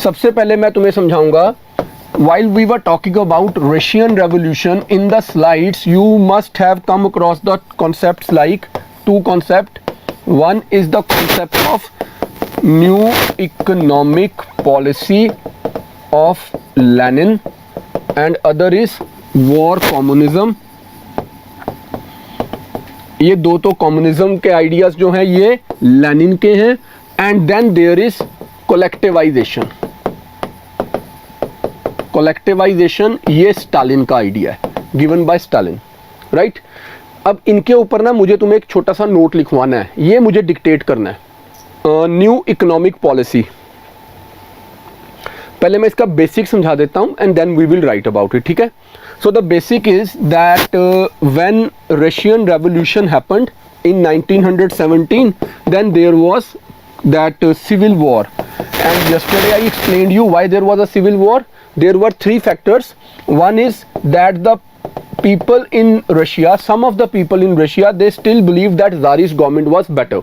सबसे पहले मैं तुम्हें समझाऊंगा, while we were talking about Russian Revolution in the slides, you must have come across the concepts like two concepts. One is the concept of new economic policy of Lenin and other is war communism. ये दो तो communism के ideas जो हैं ये Lenin के हैं. And then there is collectivization. Collectivization ये स्टालिन का आइडिया है, गिवन बाय स्टालिन, राइट. अब इनके ऊपर ना मुझे तुम्हें एक छोटा सा नोट लिखवाना है, ये मुझे डिक्टेट करना है. न्यू इकोनॉमिक पॉलिसी, पहले मैं इसका बेसिक समझा देता हूं and then we will write about it. ठीक है. So the basic is that when Russian revolution happened in 1917, then there was that civil war, and yesterday I explained you why there was a civil war. There were three factors. One is that the people in Russia, some of the people in Russia, they still believed that Tsarist government was better.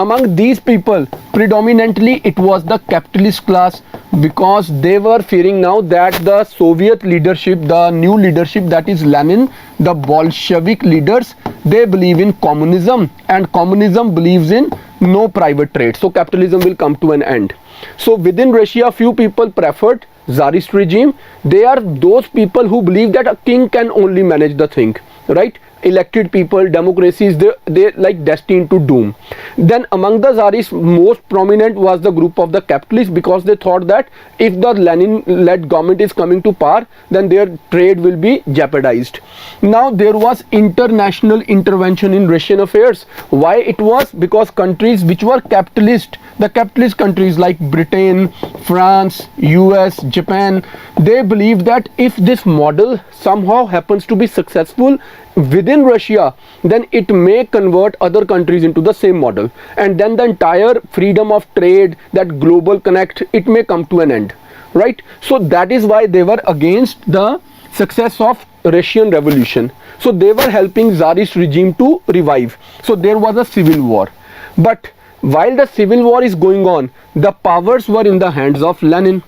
Among these people, predominantly it was the capitalist class, because they were fearing now that the Soviet leadership, the new leadership, that is Lenin, the Bolshevik leaders, they believe in communism, and communism believes in no private trade, so capitalism will come to an end. So within Russia, few people preferred Tsarist regime. They are those people who believe that a king can only manage the thing, right? Elected people, democracies, they like destined to doom. Then among the Tsarists, most prominent was the group of the capitalists, because they thought that if the Lenin-led government is coming to power, then their trade will be jeopardized. Now there was international intervention in Russian affairs. Why it was? Because countries which were capitalist, the capitalist countries like Britain, France, US, Japan, they believed that if this model somehow happens to be successful within Russia, then it may convert other countries into the same model, and then the entire freedom of trade, that global connect, it may come to an end, right? So that is why they were against the success of Russian revolution. So they were helping Tsarist regime to revive. So there was a civil war. But while the civil war is going on, the powers were in the hands of Lenin.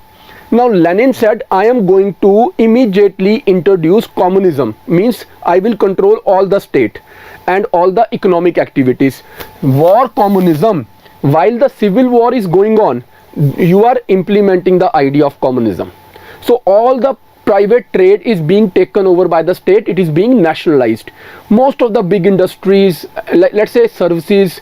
Now Lenin said, I am going to immediately introduce communism, means I will control all the state and all the economic activities. War communism, while the civil war is going on, you are implementing the idea of communism. So all the private trade is being taken over by the state, it is being nationalized. Most of the big industries, let's say services,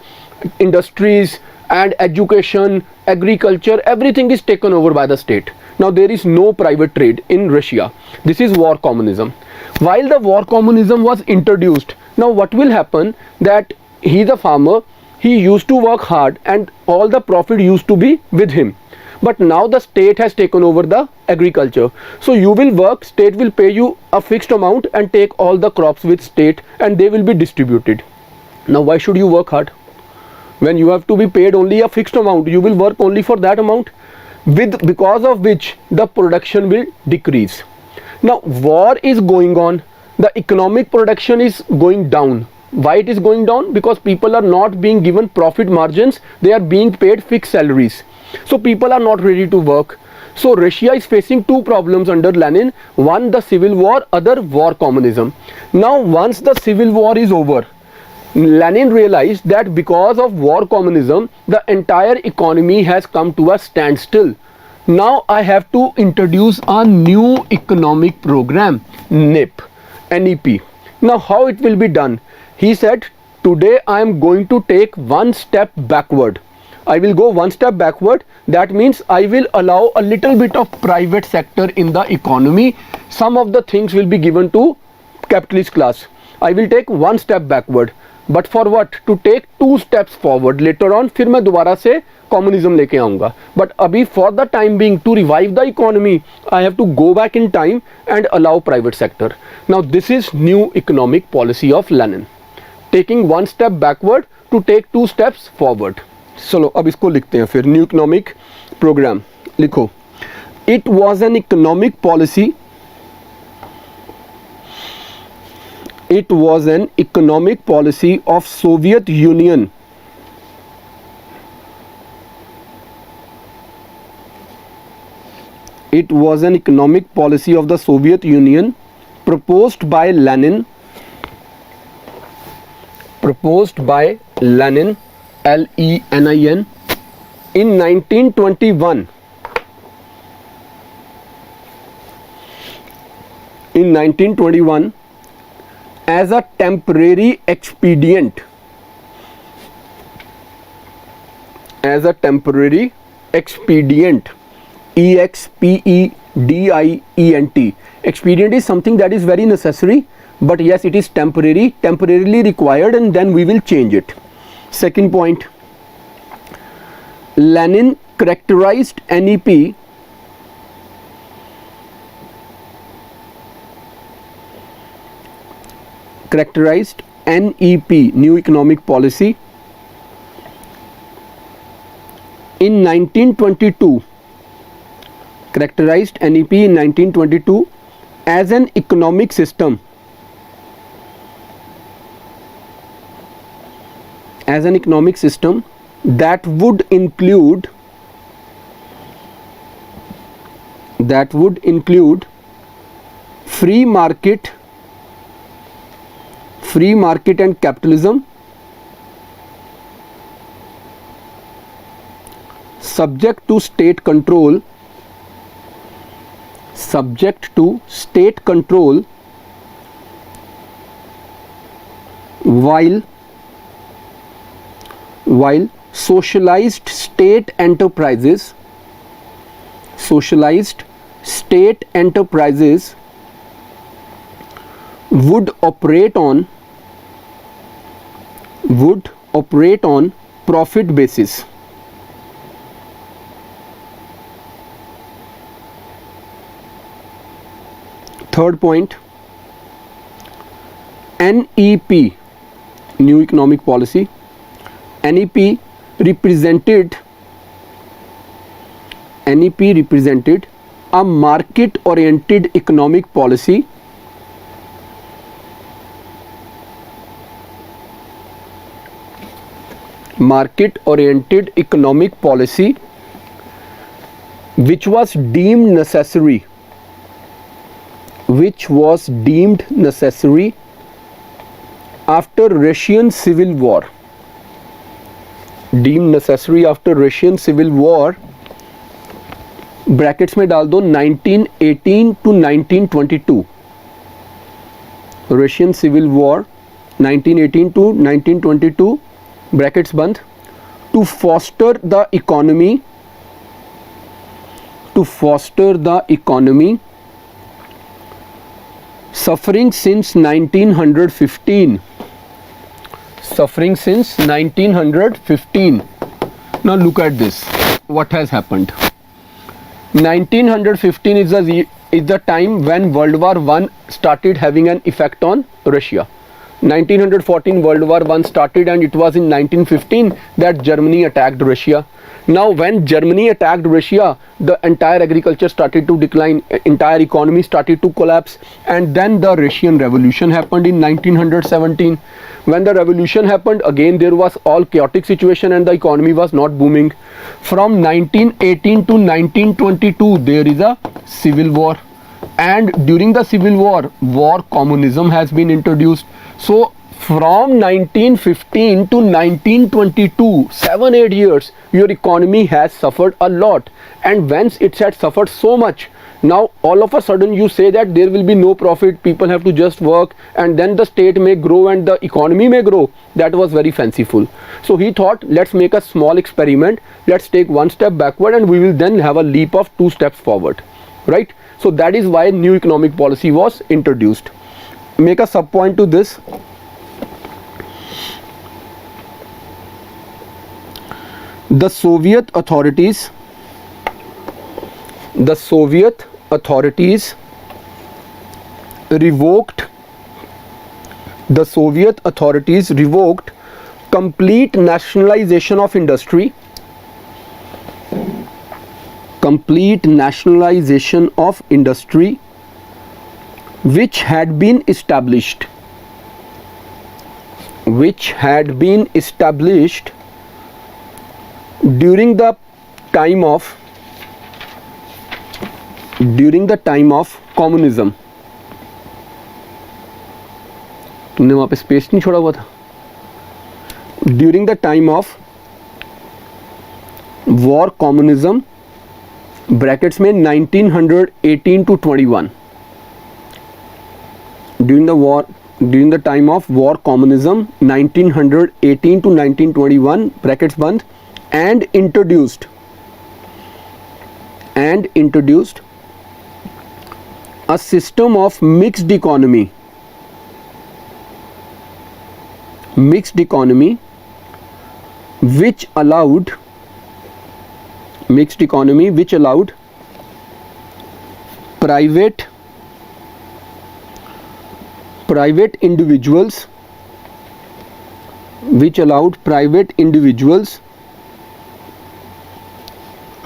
industries and education, agriculture, everything is taken over by the state. Now there is no private trade in Russia. This is war communism. While the war communism was introduced, now what will happen, that he is a farmer, he used to work hard and all the profit used to be with him. But now the state has taken over the agriculture. So you will work, state will pay you a fixed amount and take all the crops with state, and they will be distributed. Now why should you work hard? When you have to be paid only a fixed amount, you will work only for that amount, because of which the production will decrease. Now war is going on, the economic production is going down. Why it is going down? Because people are not being given profit margins, they are being paid fixed salaries. So people are not ready to work. So Russia is facing two problems under Lenin. One, the civil war, other, war communism. Now once the civil war is over, Lenin realized that because of war communism, the entire economy has come to a standstill. Now I have to introduce a new economic program, NEP, NEP. Now how it will be done? He said, today I am going to take one step backward. I will go one step backward. That means I will allow a little bit of private sector in the economy. Some of the things will be given to capitalist class. I will take one step backward. But for what? To take two steps forward. Later on फिर मैं दोबारा से communism लेके आऊँगा. But अभी for the time being, to revive the economy, I have to go back in time and allow private sector. Now this is new economic policy of Lenin, taking one step backward to take two steps forward. चलो अब इसको लिखते हैं फिर. New economic programme लिखो. It was an economic policy. It was an economic policy of Soviet Union It was an economic policy of the Soviet Union proposed by Lenin, Lenin, in 1921. In 1921, as a temporary expedient, expedient. Expedient is something that is very necessary, but yes, it is temporarily required, and then we will change it. Second point, Lenin characterized NEP new economic policy in 1922, characterized NEP in 1922 as an economic system, that would include free market and capitalism, subject to state control, while socialized state enterprises would operate on profit basis. Third point, NEP, new economic policy. NEP represented a market-oriented economic policy which was deemed necessary after Russian Civil War. Brackets में डाल दो 1918 to 1922. Russian Civil War 1918 to 1922, brackets बंद. To foster the economy suffering since 1915. Now look at this, what has happened. 1915 is the time when World War I started having an effect on Russia. 1914 World War I started, and it was in 1915 that Germany attacked Russia. Now when Germany attacked Russia, the entire agriculture started to decline, entire economy started to collapse, and then the Russian Revolution happened in 1917. When the revolution happened, again there was all chaotic situation and the economy was not booming. From 1918 to 1922 there is a civil war, and during the civil war communism has been introduced. So from 1915 to 1922, 7-8 years, your economy has suffered a lot, and once it had suffered so much, now all of a sudden you say that there will be no profit, people have to just work, and then the state may grow and the economy may grow. That was very fanciful. So he thought, let's make a small experiment, let's take one step backward and we will then have a leap of 2 steps forward, right? So that is why new economic policy was introduced. Make a sub point to this. The Soviet authorities revoked complete nationalization of industry, which had been established during the time of during the time of communism, तुमने वहां पे space नहीं छोड़ा हुआ था, during the time of war communism brackets में 1918 to 21, during the time of war communism 1918 to 1921 brackets बंद, and introduced a system of mixed economy which allowed private individuals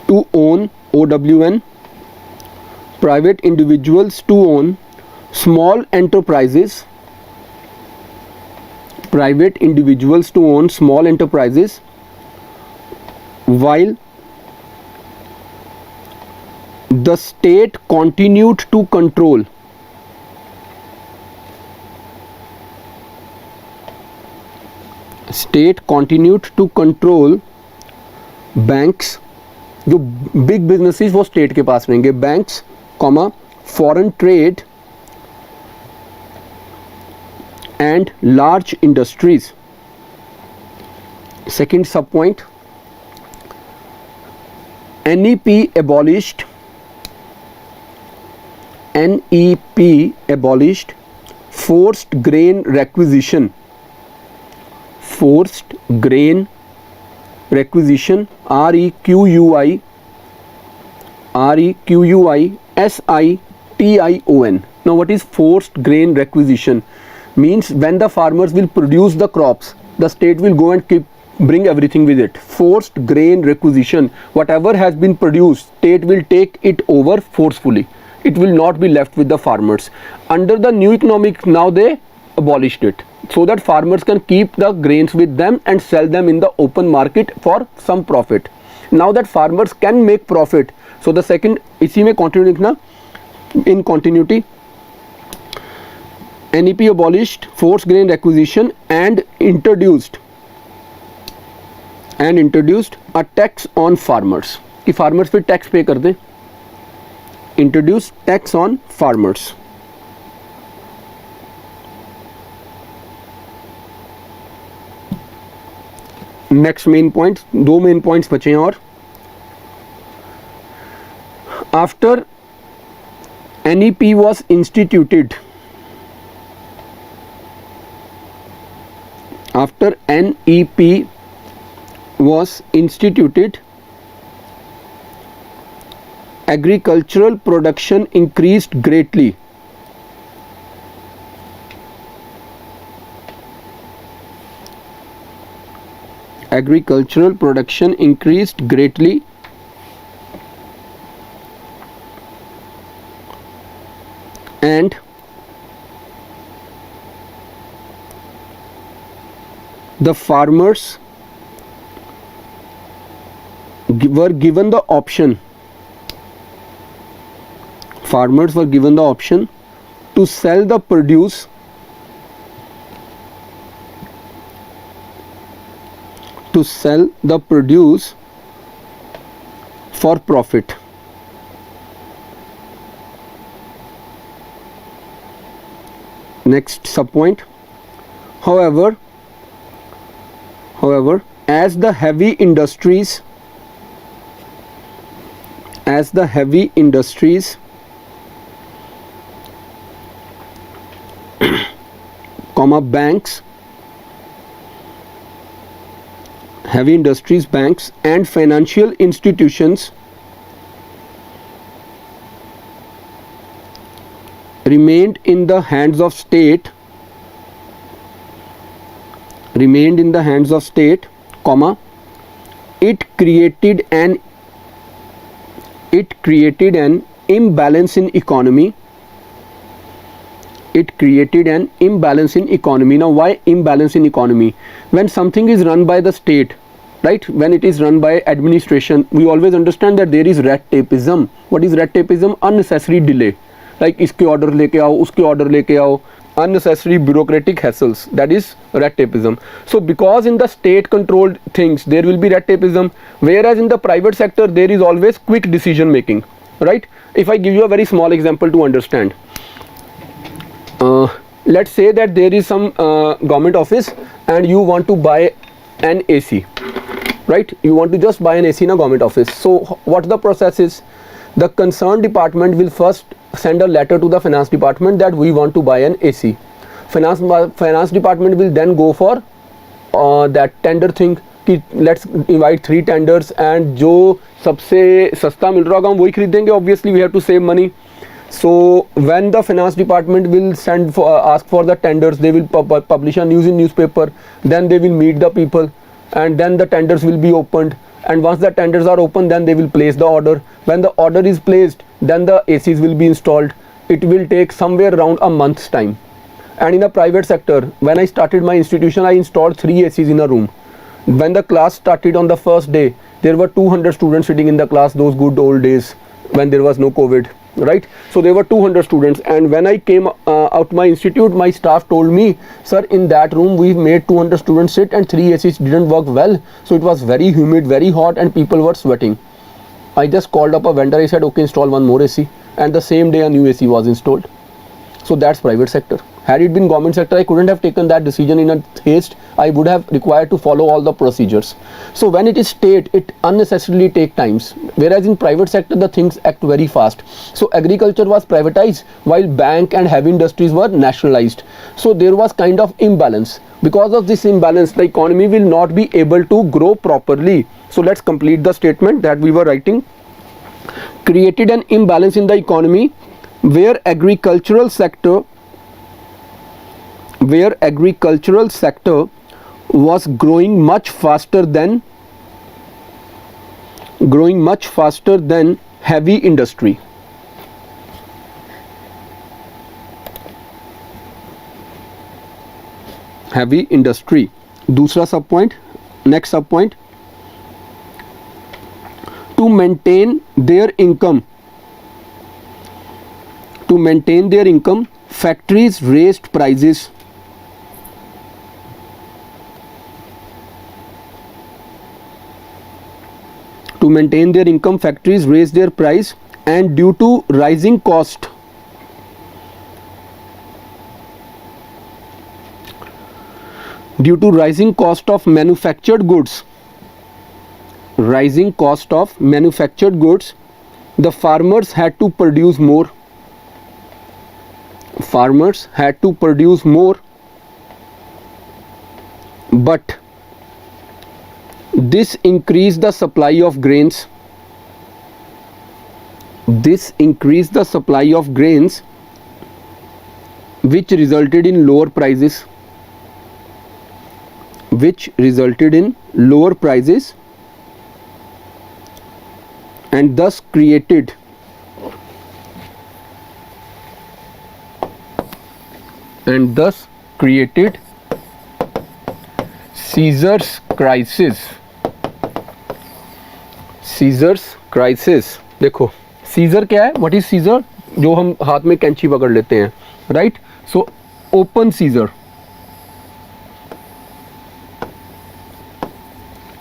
to own OWN, private individuals to own small enterprises, while the state continued to control banks, जो big businesses वो state के पास रहेंगे, banks comma foreign trade and large industries. Second सब point, NEP abolished forced grain requisition, REQUISITION. Now what is forced grain requisition? Means when the farmers will produce the crops, the state will go and bring everything with it. Forced grain requisition, whatever has been produced, state will take it over forcefully. It will not be left with the farmers. Under the new economic, now they abolished it so that farmers can keep the grains with them and sell them in the open market for some profit. Now that farmers can make profit, so the second, इसी में continue लिखना, in continuity, NEP abolished forced grain requisition and introduced a tax on farmers, कि farmers फिर tax pay कर दें. Introduce tax on farmers. Next main point, दो main points बचे हैं और. After NEP was instituted, agricultural production increased greatly. And the farmers were given the option to sell the produce for profit. Next subpoint, however, as the heavy industries banks and financial institutions remained in the hands of state, it created an imbalance in economy. Now why imbalance in economy? When something is run by the state right? When it is run by administration, we always understand that there is red tapeism. What is red tapeism? Unnecessary delay, like iske order leke aao, uske order leke aao, unnecessary bureaucratic hassles. That is red tapeism. So because in the state controlled things there will be red tapeism, whereas in the private sector there is always quick decision making, right? If I give you a very small example to understand, let's say that there is some government office and you want to buy an AC, right? You want to just buy an AC in a government office. So what the process is? The concerned department will first send a letter to the finance department that we want to buy an AC. Finance department will then go for that tender thing कि let's invite 3 tenders and जो सबसे सस्ता मिल रहा होगा हम वही खरीदेंगे. Obviously we have to save money. So when the finance department will ask for the tenders, they will publish a news in newspaper, then they will meet the people and then the tenders will be opened, and once the tenders are open then they will place the order. When the order is placed, then the ACs will be installed. It will take somewhere around a month's time. And in a private sector, when I started my institution, I installed 3 ACs in a room. When the class started on the first day, there were 200 students sitting in the class, those good old days when there was no COVID, right? So there were 200 students, and when I came out my institute, my staff told me, sir, in that room we made 200 students sit and 3 ACs didn't work well, so it was very humid, very hot, and people were sweating. I just called up a vendor, I said, okay, install one more AC, and the same day a new AC was installed. So that's private sector. Had it been government sector, I couldn't have taken that decision in a haste. I would have required to follow all the procedures. So when it is state, it unnecessarily take times, whereas in private sector the things act very fast. So agriculture was privatized while bank and heavy industries were nationalized. So there was kind of imbalance. Because of this imbalance, the economy will not be able to grow properly. So let's complete the statement that we were writing. Created an imbalance in the economy where agricultural sector was growing much faster than heavy industry. दूसरा सब point, next सब point, to maintain their income, factories raised prices. To maintain their income, factories raised their price, and due to rising cost of manufactured goods, the farmers had to produce more. But this increased the supply of grains. Which resulted in lower prices. And thus created Caesar's crisis. देखो scissor क्या है? What is scissor? जो हम हाथ में कैंची पकड़ लेते हैं, right? So open scissor,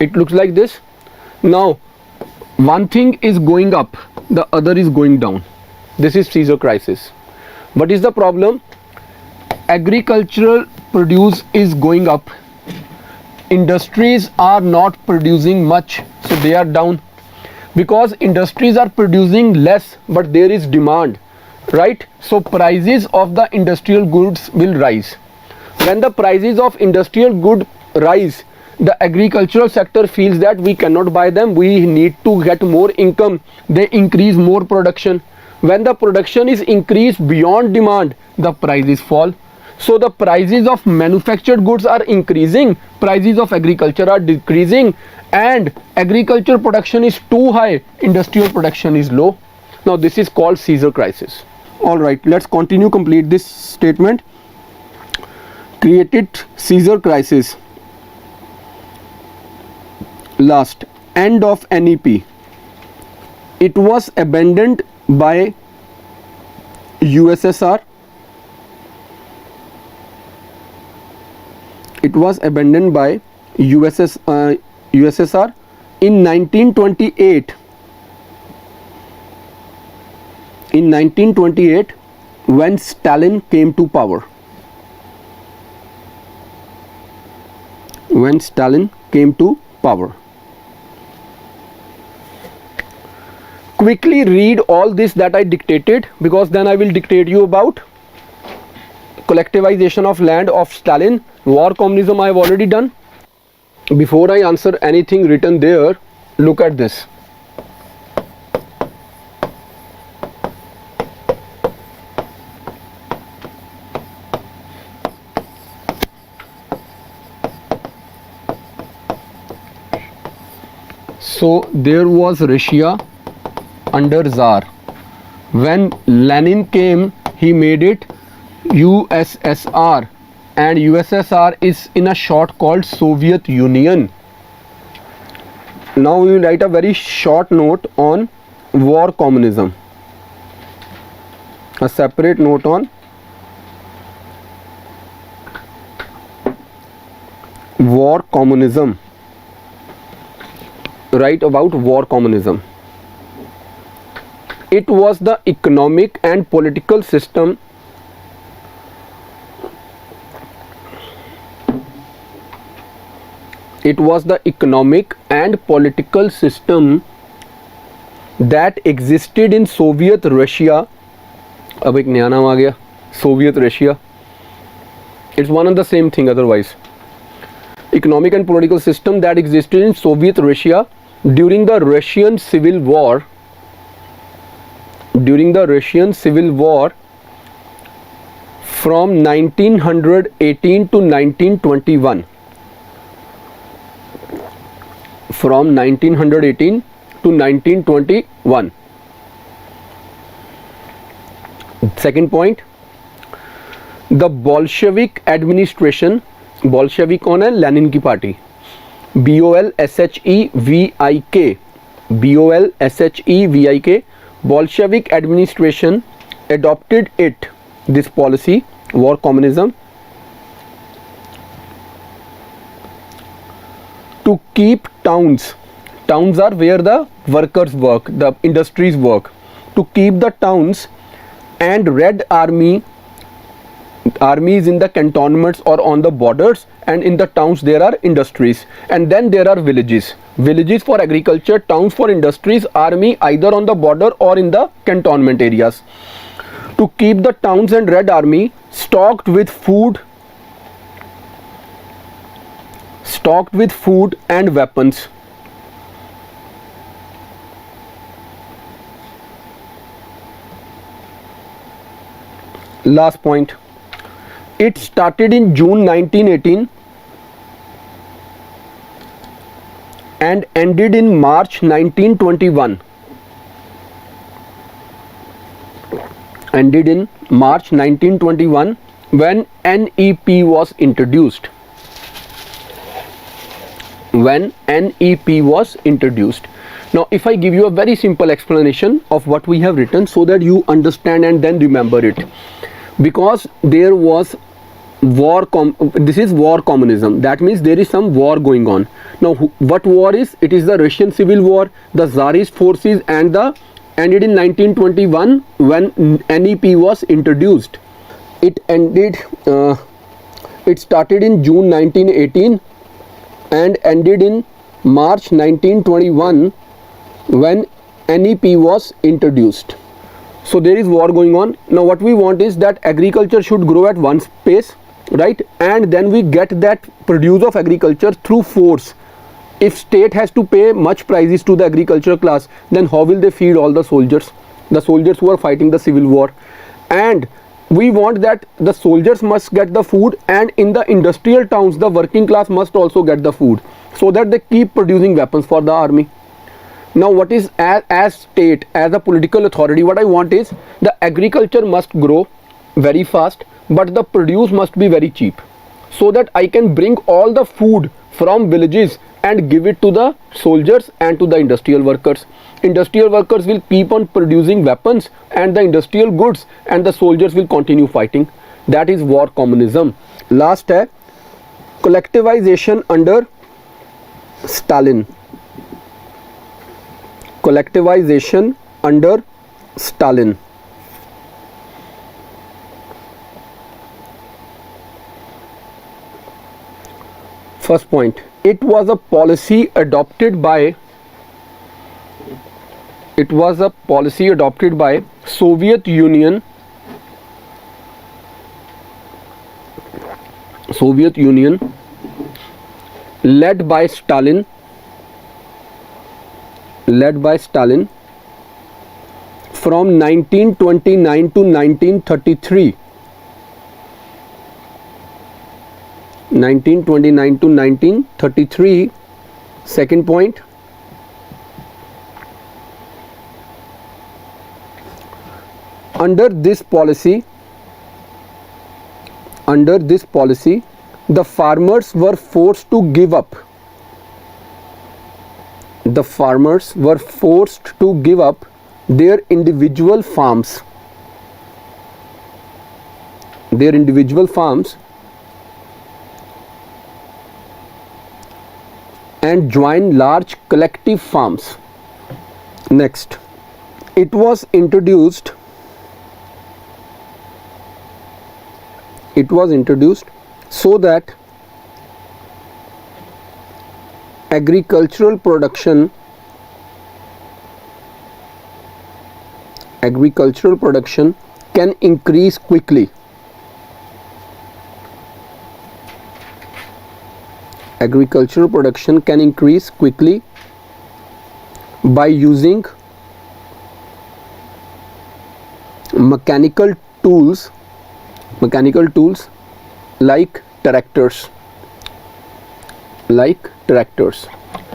it looks like this. Now one thing is going up, the other is going down. This is Caesar crisis. What is the problem? Agricultural produce is going up, industries are not producing much, so they are down. Because industries are producing less but there is demand, right? So prices of the industrial goods will rise. When the prices of industrial goods rise, the agricultural sector feels that we cannot buy them, we need to get more income. They increase more production. When the production is increased beyond demand, the prices fall. So the prices of manufactured goods are increasing, prices of agriculture are decreasing, and agriculture production is too high, industrial production is low. Now this is called Caesar crisis. All right, let's continue, complete this statement. Created Caesar crisis. last, end of NEP. It was abandoned by USSR. It was abandoned by USSR in 1928. In 1928, when Stalin came to power. When Stalin came to power. Quickly read all this that I dictated, because then I will dictate you about collectivization of land of Stalin. War communism I have already done. Before I answer anything written there, look at this. So there was Russia under Tsar. When Lenin came, he made it USSR, and USSR is in a short called Soviet Union. Now we will write a very short note on war communism. A separate note on war communism. Write about war communism. It was the economic and political system that existed in Soviet Russia. अब एक नया नाम आ गया, Soviet Russia. It's one and the same thing otherwise. Economic and political system that existed in Soviet Russia during the Russian Civil War. During the Russian Civil War from 1918 to 1921. From 1918 to 1921. Second point, the Bolshevik administration. Bolshevik कौन है? Lenin की party. BOLSHEVIK. BOLSHEVIK. Bolshevik administration adopted this policy, war communism, to keep towns. Towns are where the workers work, the industries work. To keep the towns, and Red Army is in the cantonments or on the borders, and in the towns there are industries, and then there are villages for agriculture, towns for industries, army either on the border or in the cantonment areas. To keep the towns and Red Army stocked with food and weapons. Last point, it started in June 1918 and ended in March 1921. Ended in March 1921 when NEP was introduced. When NEP was introduced. Now if I give you a very simple explanation of what we have written so that you understand and then remember it, because there was this is war communism, that means there is some war going on. Now what war is? It is the Russian Civil War, the Tsarist forces, and ended in 1921 when NEP was introduced. It started in June 1918 and ended in March 1921 when NEP was introduced. So there is war going on. Now what we want is that agriculture should grow at one pace, right? And then we get that produce of agriculture through force. If state has to pay much prices to the agriculture class, then how will they feed all the soldiers who are fighting the civil war? And we want that the soldiers must get the food, and in the industrial towns the working class must also get the food, so that they keep producing weapons for the army. Now what is, as state, as a political authority, what I want is the agriculture must grow very fast, but the produce must be very cheap, so that I can bring all the food from villages and give it to the soldiers and to the industrial workers. Industrial workers will keep on producing weapons and the industrial goods, and the soldiers will continue fighting. That is war communism. Last है collectivization under Stalin. Collectivization under Stalin. First point, it was a policy adopted by Soviet Union led by Stalin from 1929 to 1933. 1929 to 1933. Second point, under this policy the farmers were forced to give up their individual farms and join large collective farms. Next, it was introduced so that agricultural production can increase quickly. Agricultural production can increase quickly by using mechanical tools like tractors.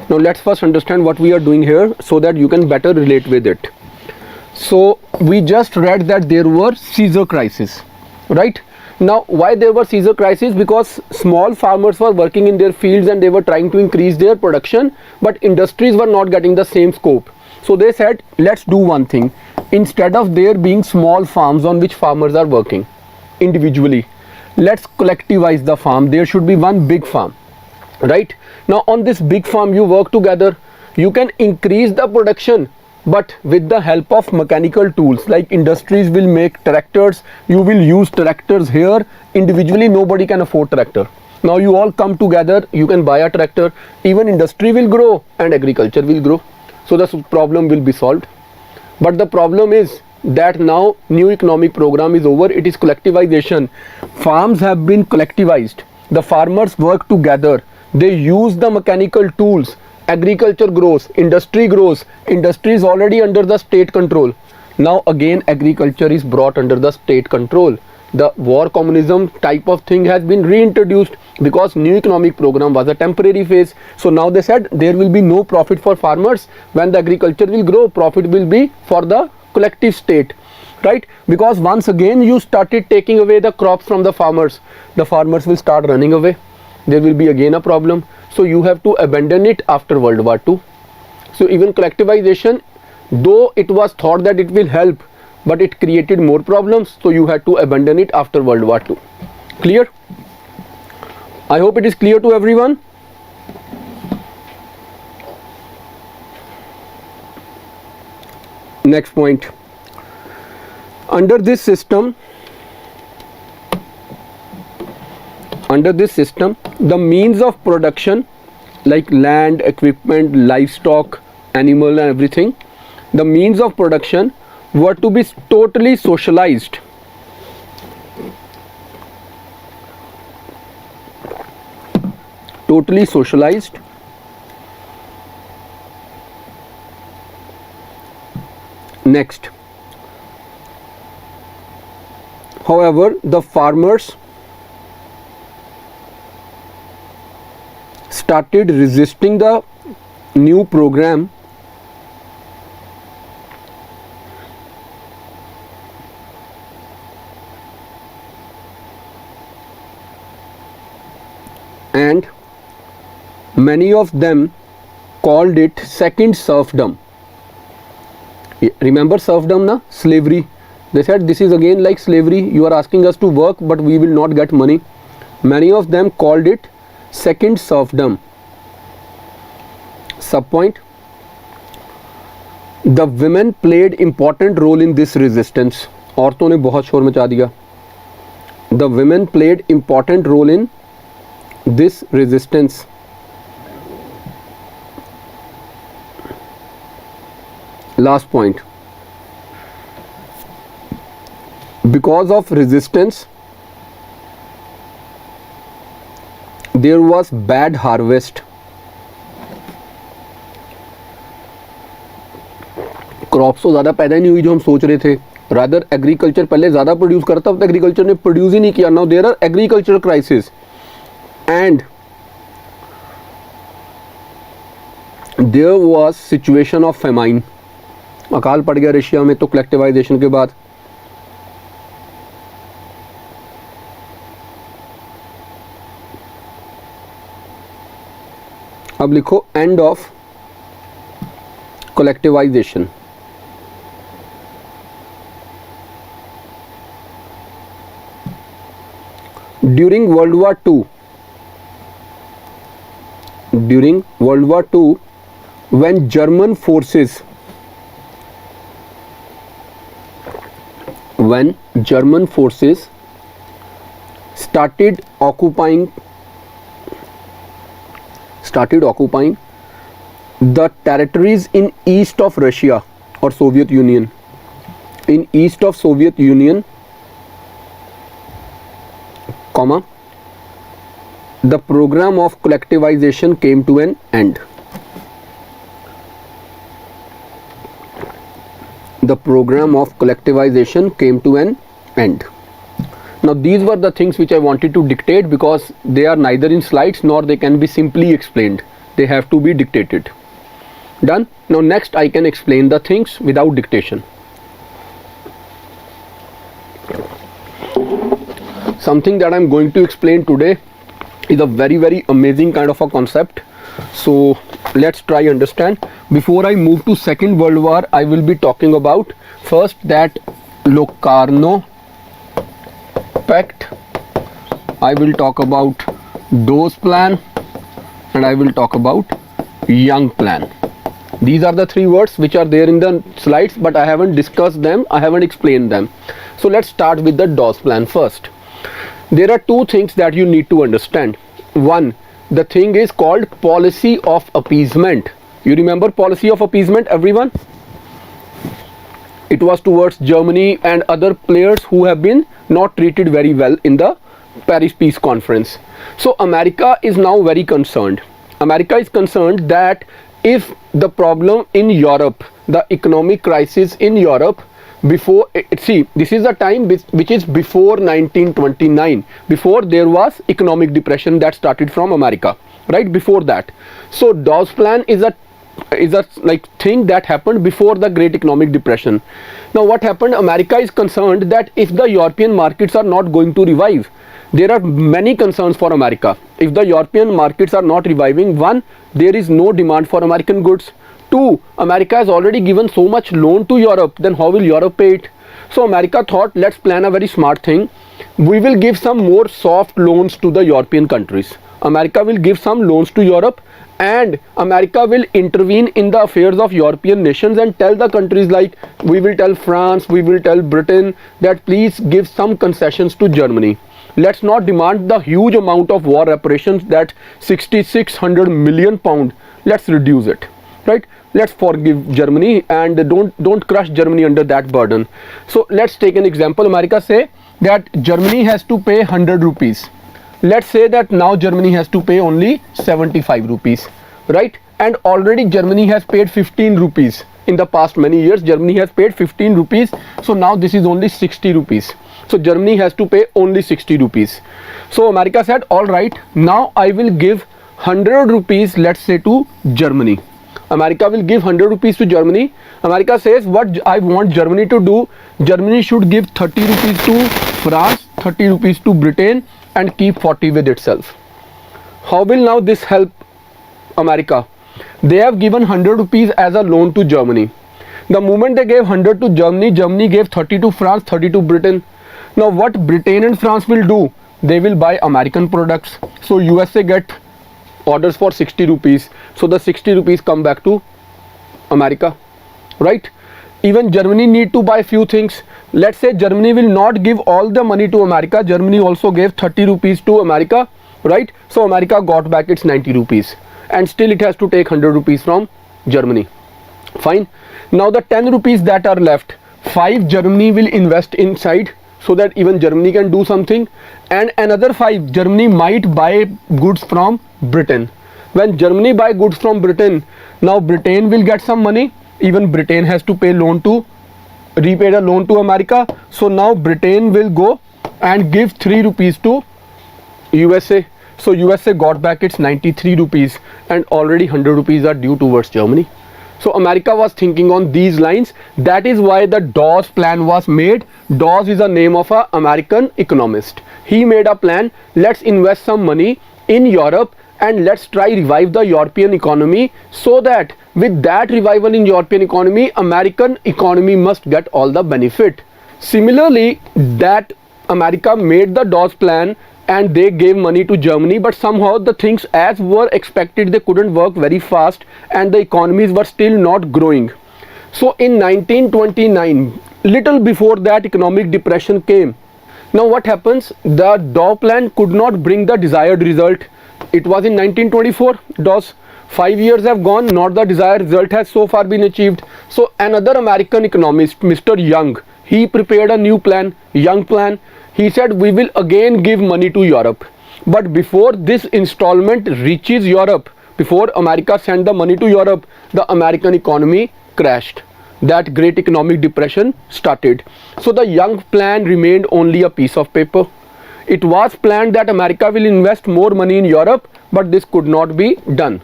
Now let's first understand what we are doing here so that you can better relate with it. So we just read that there were Caesar crisis, right? Now why there were Caesar crisis? Because small farmers were working in their fields and they were trying to increase their production, but industries were not getting the same scope. So they said, let's do one thing. Instead of there being small farms on which farmers are working individually, let's collectivize the farm. There should be one big farm, right? Now on this big farm you work together, you can increase the production, but with the help of mechanical tools. Like industries will make tractors, you will use tractors here. Individually nobody can afford tractor. Now you all come together, you can buy a tractor, even industry will grow and agriculture will grow. So the problem will be solved. But the problem is that now new economic program is over. It is collectivization. Farms have been collectivized. The farmers work together. They use the mechanical tools. Agriculture grows, industry grows. Industry is already under the state control. Now again agriculture is brought under the state control. The war communism type of thing has been reintroduced because new economic program was a temporary phase. So now they said there will be no profit for farmers. When the agriculture will grow, profit will be for the collective state, right? Because once again you started taking away the crops from the farmers will start running away. There will be again a problem. So you have to abandon it after World War II. So even collectivization, though it was thought that it will help, but it created more problems. So you had to abandon it after World War II. Clear? I hope it is clear to everyone. Next point. Under this system, the means of production like land, equipment, livestock, animal and everything, the means of production were to be totally socialized. Totally socialized. Next, however, the farmers started resisting the new program and many of them called it second serfdom. Remember serfdom na, slavery. They said this is again like slavery, you are asking us to work but we will not get money. Many of them called it second serfdom. Subpoint, the women played important role in this resistance. औरतों ने बहुत शोर मचा दिया. The women played important role in this resistance. Last point, because of resistance there was bad harvest. Crops तो ज़्यादा पैदा नहीं हुई जो हम सोच रहे थे. रादर एग्रीकल्चर पहले ज़्यादा प्रोड्यूस करता, अब एग्रीकल्चर ने प्रोड्यूस ही नहीं किया. Now there are agriculture crisis and there was situation of famine. अकाल पड़ गया रशिया में तो कलेक्टिवाइजेशन के बाद. अब लिखो end of collectivisation. During World War II, when German forces started occupying the territories in east of Russia or Soviet Union, comma, the program of collectivization came to an end. The program of collectivization came to an end. Now these were the things which I wanted to dictate because they are neither in slides nor they can be simply explained. They have to be dictated. Done? Now next I can explain the things without dictation. Something that I am going to explain today is a very amazing kind of a concept. So let's try understand. Before I move to Second World War, I will be talking about first that Locarno Pact. I will talk about Dawes Plan and I will talk about Young Plan. These are the three words which are there in the slides, but I haven't discussed them, I haven't explained them. So let's start with the Dawes Plan first. There are two things that you need to understand. One, the thing is called policy of appeasement. You remember policy of appeasement, everyone? It was towards Germany and other players who have been not treated very well in the Paris Peace Conference. So America is now very concerned. America is concerned that if the problem in Europe, the economic crisis in Europe, before, see, this is the time which is before 1929, before there was economic depression that started from America, right before that. So Dawes Plan is a like thing that happened before the great economic depression. Now what happened, America is concerned that if the European markets are not going to revive, there are many concerns for America. If the European markets are not reviving, one, there is no demand for American goods. Two, America has already given so much loan to Europe, then how will Europe pay it? So America thought, let's plan a very smart thing. We will give some more soft loans to the European countries. America will give some loans to Europe and America will intervene in the affairs of European nations and tell the countries, like we will tell France, we will tell Britain that please give some concessions to Germany. Let's not demand the huge amount of war reparations, that 6,600 million pound. Let's reduce it, right? Let's forgive Germany and don't crush Germany under that burden. So let's take an example. America say that Germany has to pay 100 rupees. Let's say that now Germany has to pay only 75 rupees, right? And already Germany has paid 15 rupees. In the past many years, Germany has paid 15 rupees. So now this is only 60 rupees. So Germany has to pay only 60 rupees. So America said, all right, now I will give 100 rupees, let's say, to Germany. America will give 100 rupees to Germany. America says, what I want Germany to do, Germany should give 30 rupees to France, 30 rupees to Britain and keep 40 with itself. How will now this help America. They have given 100 rupees as a loan to Germany. The moment they gave 100 to Germany, Germany gave 30 to France, 30 to Britain. Now what Britain and France will do? They will buy American products. So USA get orders for 60 rupees. So the 60 rupees come back to America, right? Even Germany need to buy few things. Let's say Germany will not give all the money to America. Germany also gave 30 rupees to America, right? So America got back its 90 rupees and still it has to take 100 rupees from Germany. Fine. Now the 10 rupees that are left, 5 Germany will invest inside so that even Germany can do something, and another 5 Germany might buy goods from Britain. When Germany buy goods from Britain, now Britain will get some money. Even Britain has to repay the loan to America. So now Britain will go and give 3 rupees to USA. So USA got back its 93 rupees and already 100 rupees are due towards Germany. So America was thinking on these lines. That is why the Dawes plan was made. Dawes is a name of an American economist. He made a plan, let's invest some money in Europe and let's try revive the European economy, so that with that revival in European economy, American economy must get all the benefit. Similarly, that America made the Dawes plan and they gave money to Germany, but somehow the things as were expected, they couldn't work very fast and the economies were still not growing. So in 1929, little before that, economic depression came. Now what happens? The Dawes plan could not bring the desired result. It was in 1924, Dawes. 5 years have gone, not the desired result has so far been achieved. So another American economist, Mr. Young, he prepared a new plan, Young plan. He said we will again give money to Europe. But before this installment reaches Europe, before America sent the money to Europe, the American economy crashed. That great economic depression started. So the Young plan remained only a piece of paper. It was planned that America will invest more money in Europe, but this could not be done.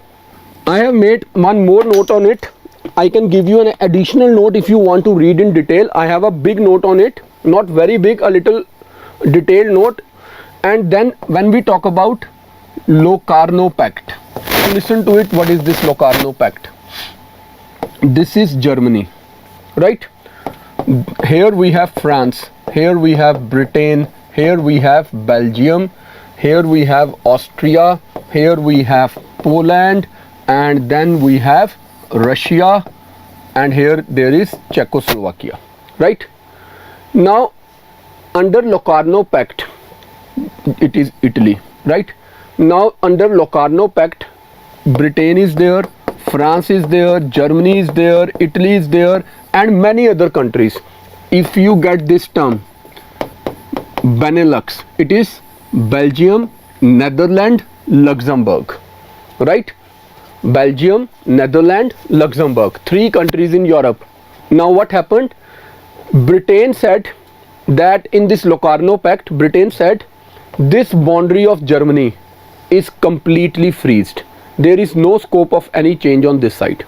I have made one more note on it. I can give you an additional note if you want to read in detail. I have a big note on it, not very big, a little detailed note. And then when we talk about Locarno Pact, listen to it. What is this Locarno Pact? This is Germany, right? Here we have France, here we have Britain, here we have Belgium, here we have Austria, here we have Poland, and then we have Russia, and here there is Czechoslovakia, right? Now under Locarno Pact, it is Italy, right? Now under Locarno Pact, Britain is there, France is there, Germany is there, Italy is there, and many other countries. If you get this term, Benelux, it is Belgium, Netherlands, Luxembourg, right? Belgium, Netherlands, Luxembourg, 3 countries in Europe. Now what happened? Britain said that in this Locarno Pact, Britain said this boundary of Germany is completely freezed. There is no scope of any change on this side.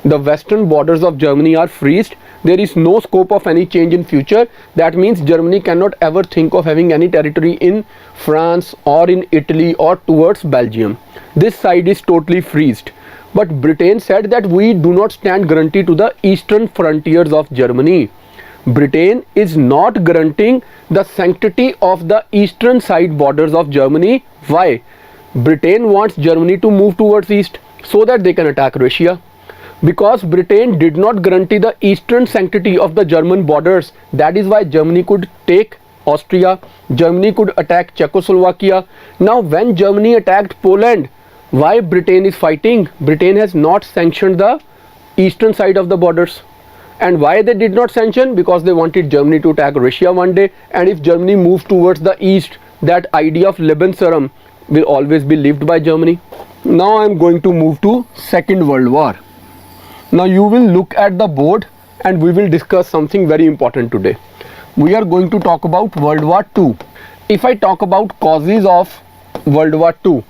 The western borders of Germany are freezed. There is no scope of any change in future. That means Germany cannot ever think of having any territory in France or in Italy or towards Belgium. This side is totally freezed. But Britain said that we do not stand guarantee to the eastern frontiers of Germany. Britain is not guaranteeing the sanctity of the eastern side borders of Germany. Why? Britain wants Germany to move towards east so that they can attack Russia. Because Britain did not guarantee the eastern sanctity of the German borders, that is why Germany could take Austria, Germany could attack Czechoslovakia. Now when Germany attacked Poland, why Britain is fighting? Britain has not sanctioned the eastern side of the borders. And why they did not sanction? Because they wanted Germany to attack Russia one day, and if Germany moves towards the east, that idea of Lebensraum will always be lived by Germany. Now I am going to move to Second World War. Now you will look at the board and we will discuss something very important today. We are going to talk about World War II. If I talk about causes of World War II,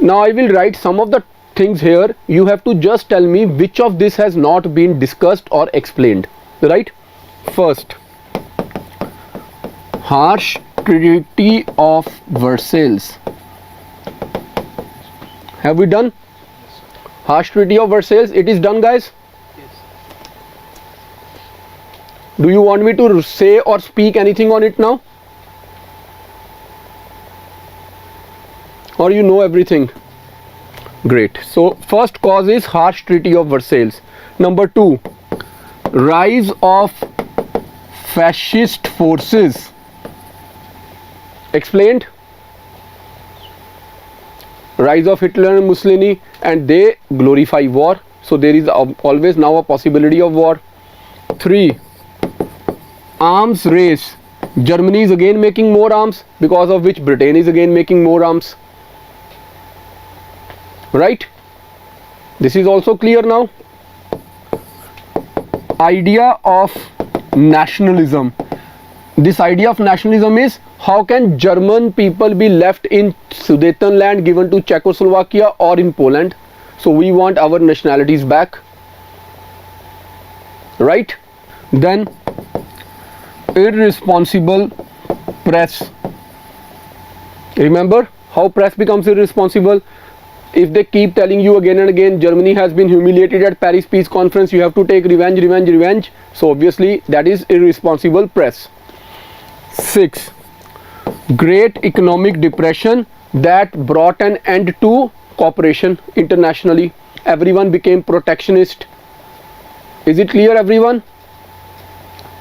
now I will write some of the things here. You have to just tell me which of this has not been discussed or explained, right? First, harsh Treaty of Versailles. Have we done? Harsh Treaty of Versailles, it is done, guys. Do you want me to say or speak anything on it now? Or you know everything? Great. So first cause is Harsh Treaty of Versailles. Number 2, rise of fascist forces. Explained? Rise of Hitler and Mussolini, and they glorify war. So there is always now a possibility of war. 3, arms race. Germany is again making more arms, because of which Britain is again making more arms. Right? This is also clear now. Idea of nationalism. This idea of nationalism is, how can German people be left in Sudetenland given to Czechoslovakia or in Poland? So we want our nationalities back. Right? Then irresponsible press. Remember how press becomes irresponsible? If they keep telling you again and again, Germany has been humiliated at Paris Peace Conference, you have to take revenge, revenge, revenge. So obviously that is irresponsible press. 6, Great Economic Depression that brought an end to cooperation internationally. Everyone became protectionist. Is it clear, everyone?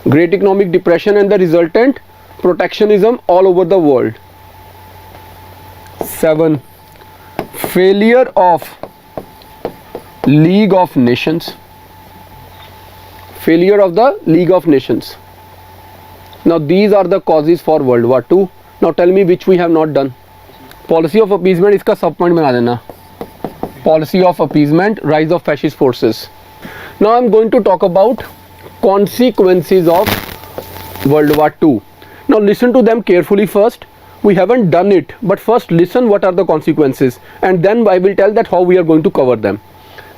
Great Economic Depression and the resultant protectionism all over the world. 7, failure of League of Nations. Failure of the League of Nations. Now these are the causes for World War II. Now tell me which we have not done. Policy of appeasement, इसका सब point बना देना. Policy of appeasement, rise of fascist forces. Now I am going to talk about consequences of World War II. Now listen to them carefully first. We haven't done it, but first listen what are the consequences, and then I will tell that how we are going to cover them.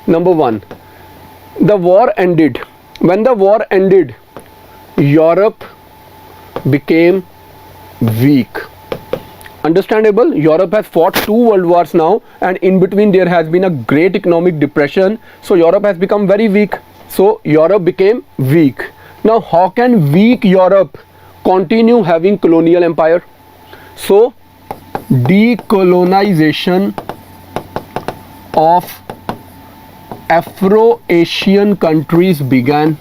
Number 1, the war ended. When the war ended, Europe became weak. Understandable? Europe has fought 2 world wars now, and in between there has been a great economic depression. So Europe has become very weak. So Europe became weak. Now how can weak Europe continue having colonial empire? So decolonization of Afro-Asian countries began.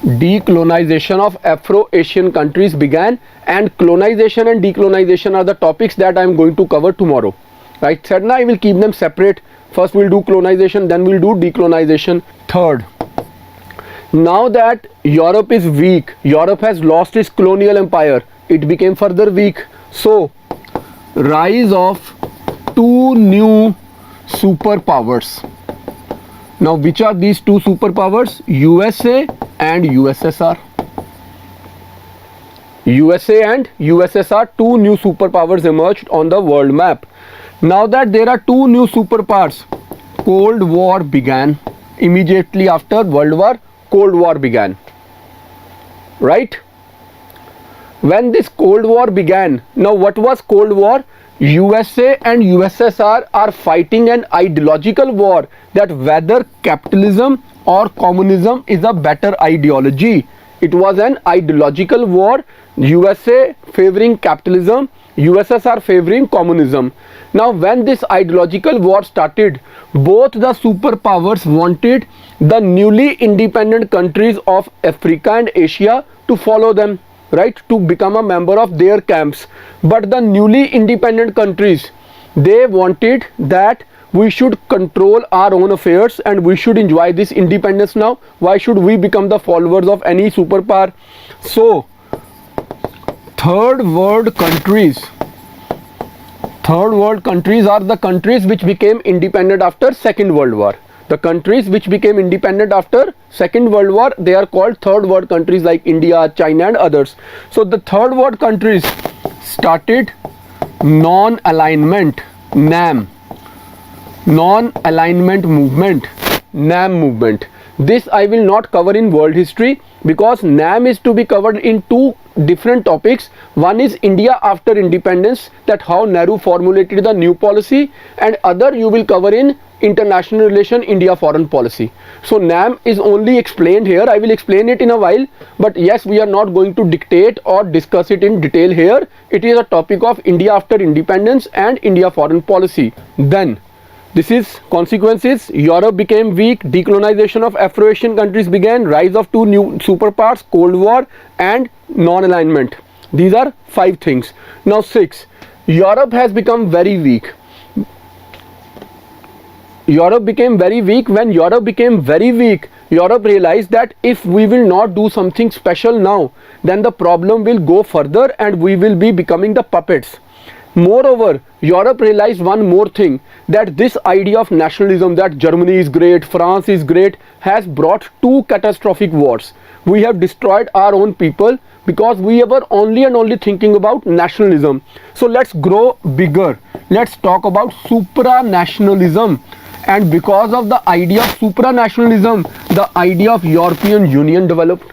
Decolonization of Afro-Asian countries began, and colonization and decolonization are the topics that I am going to cover tomorrow. Right? Said na, I will keep them separate. First we'll do colonization, then we'll do decolonization. Third, now that Europe is weak, Europe has lost its colonial empire, it became further weak. So rise of 2 new superpowers. Now which are these 2 superpowers? USA and USSR. USA and USSR, 2 new superpowers emerged on the world map. Now that there are 2 new superpowers, Cold War began. Immediately after World War, Cold War began. Right? When this Cold War began, now what was Cold War? USA and USSR are fighting an ideological war, that whether capitalism or communism is a better ideology. It was an ideological war. USA favoring capitalism, USSR favoring communism. Now when this ideological war started, both the superpowers wanted the newly independent countries of Africa and Asia to follow them, right, to become a member of their camps. But the newly independent countries, they wanted that we should control our own affairs and we should enjoy this independence now. Why should we become the followers of any superpower? So third world countries are the countries which became independent after Second World War. The countries which became independent after Second World War, they are called third world countries, like India, China and others. So the third world countries started non-alignment, NAM, non-alignment movement, NAM movement. This I will not cover in world history, because NAM is to be covered in 2 different topics. One is India after independence, that how Nehru formulated the new policy, and other you will cover in international relation, India foreign policy. So NAM is only explained here. I will explain it in a while, but yes, we are not going to dictate or discuss it in detail here. It is a topic of India after independence and India foreign policy. Then this is consequences. Europe became weak, decolonization of Afro-Asian countries began, rise of two new superpowers, Cold War and non-alignment. These are 5 things. Now 6, Europe has become very weak. Europe became very weak. When Europe became very weak, Europe realized that if we will not do something special now, then the problem will go further and we will be becoming the puppets. Moreover, Europe realized one more thing, that this idea of nationalism, that Germany is great, France is great, has brought 2 catastrophic wars. We have destroyed our own people because we were only and only thinking about nationalism. So let's grow bigger. Let's talk about supranationalism. And because of the idea of supranationalism, the idea of European Union developed.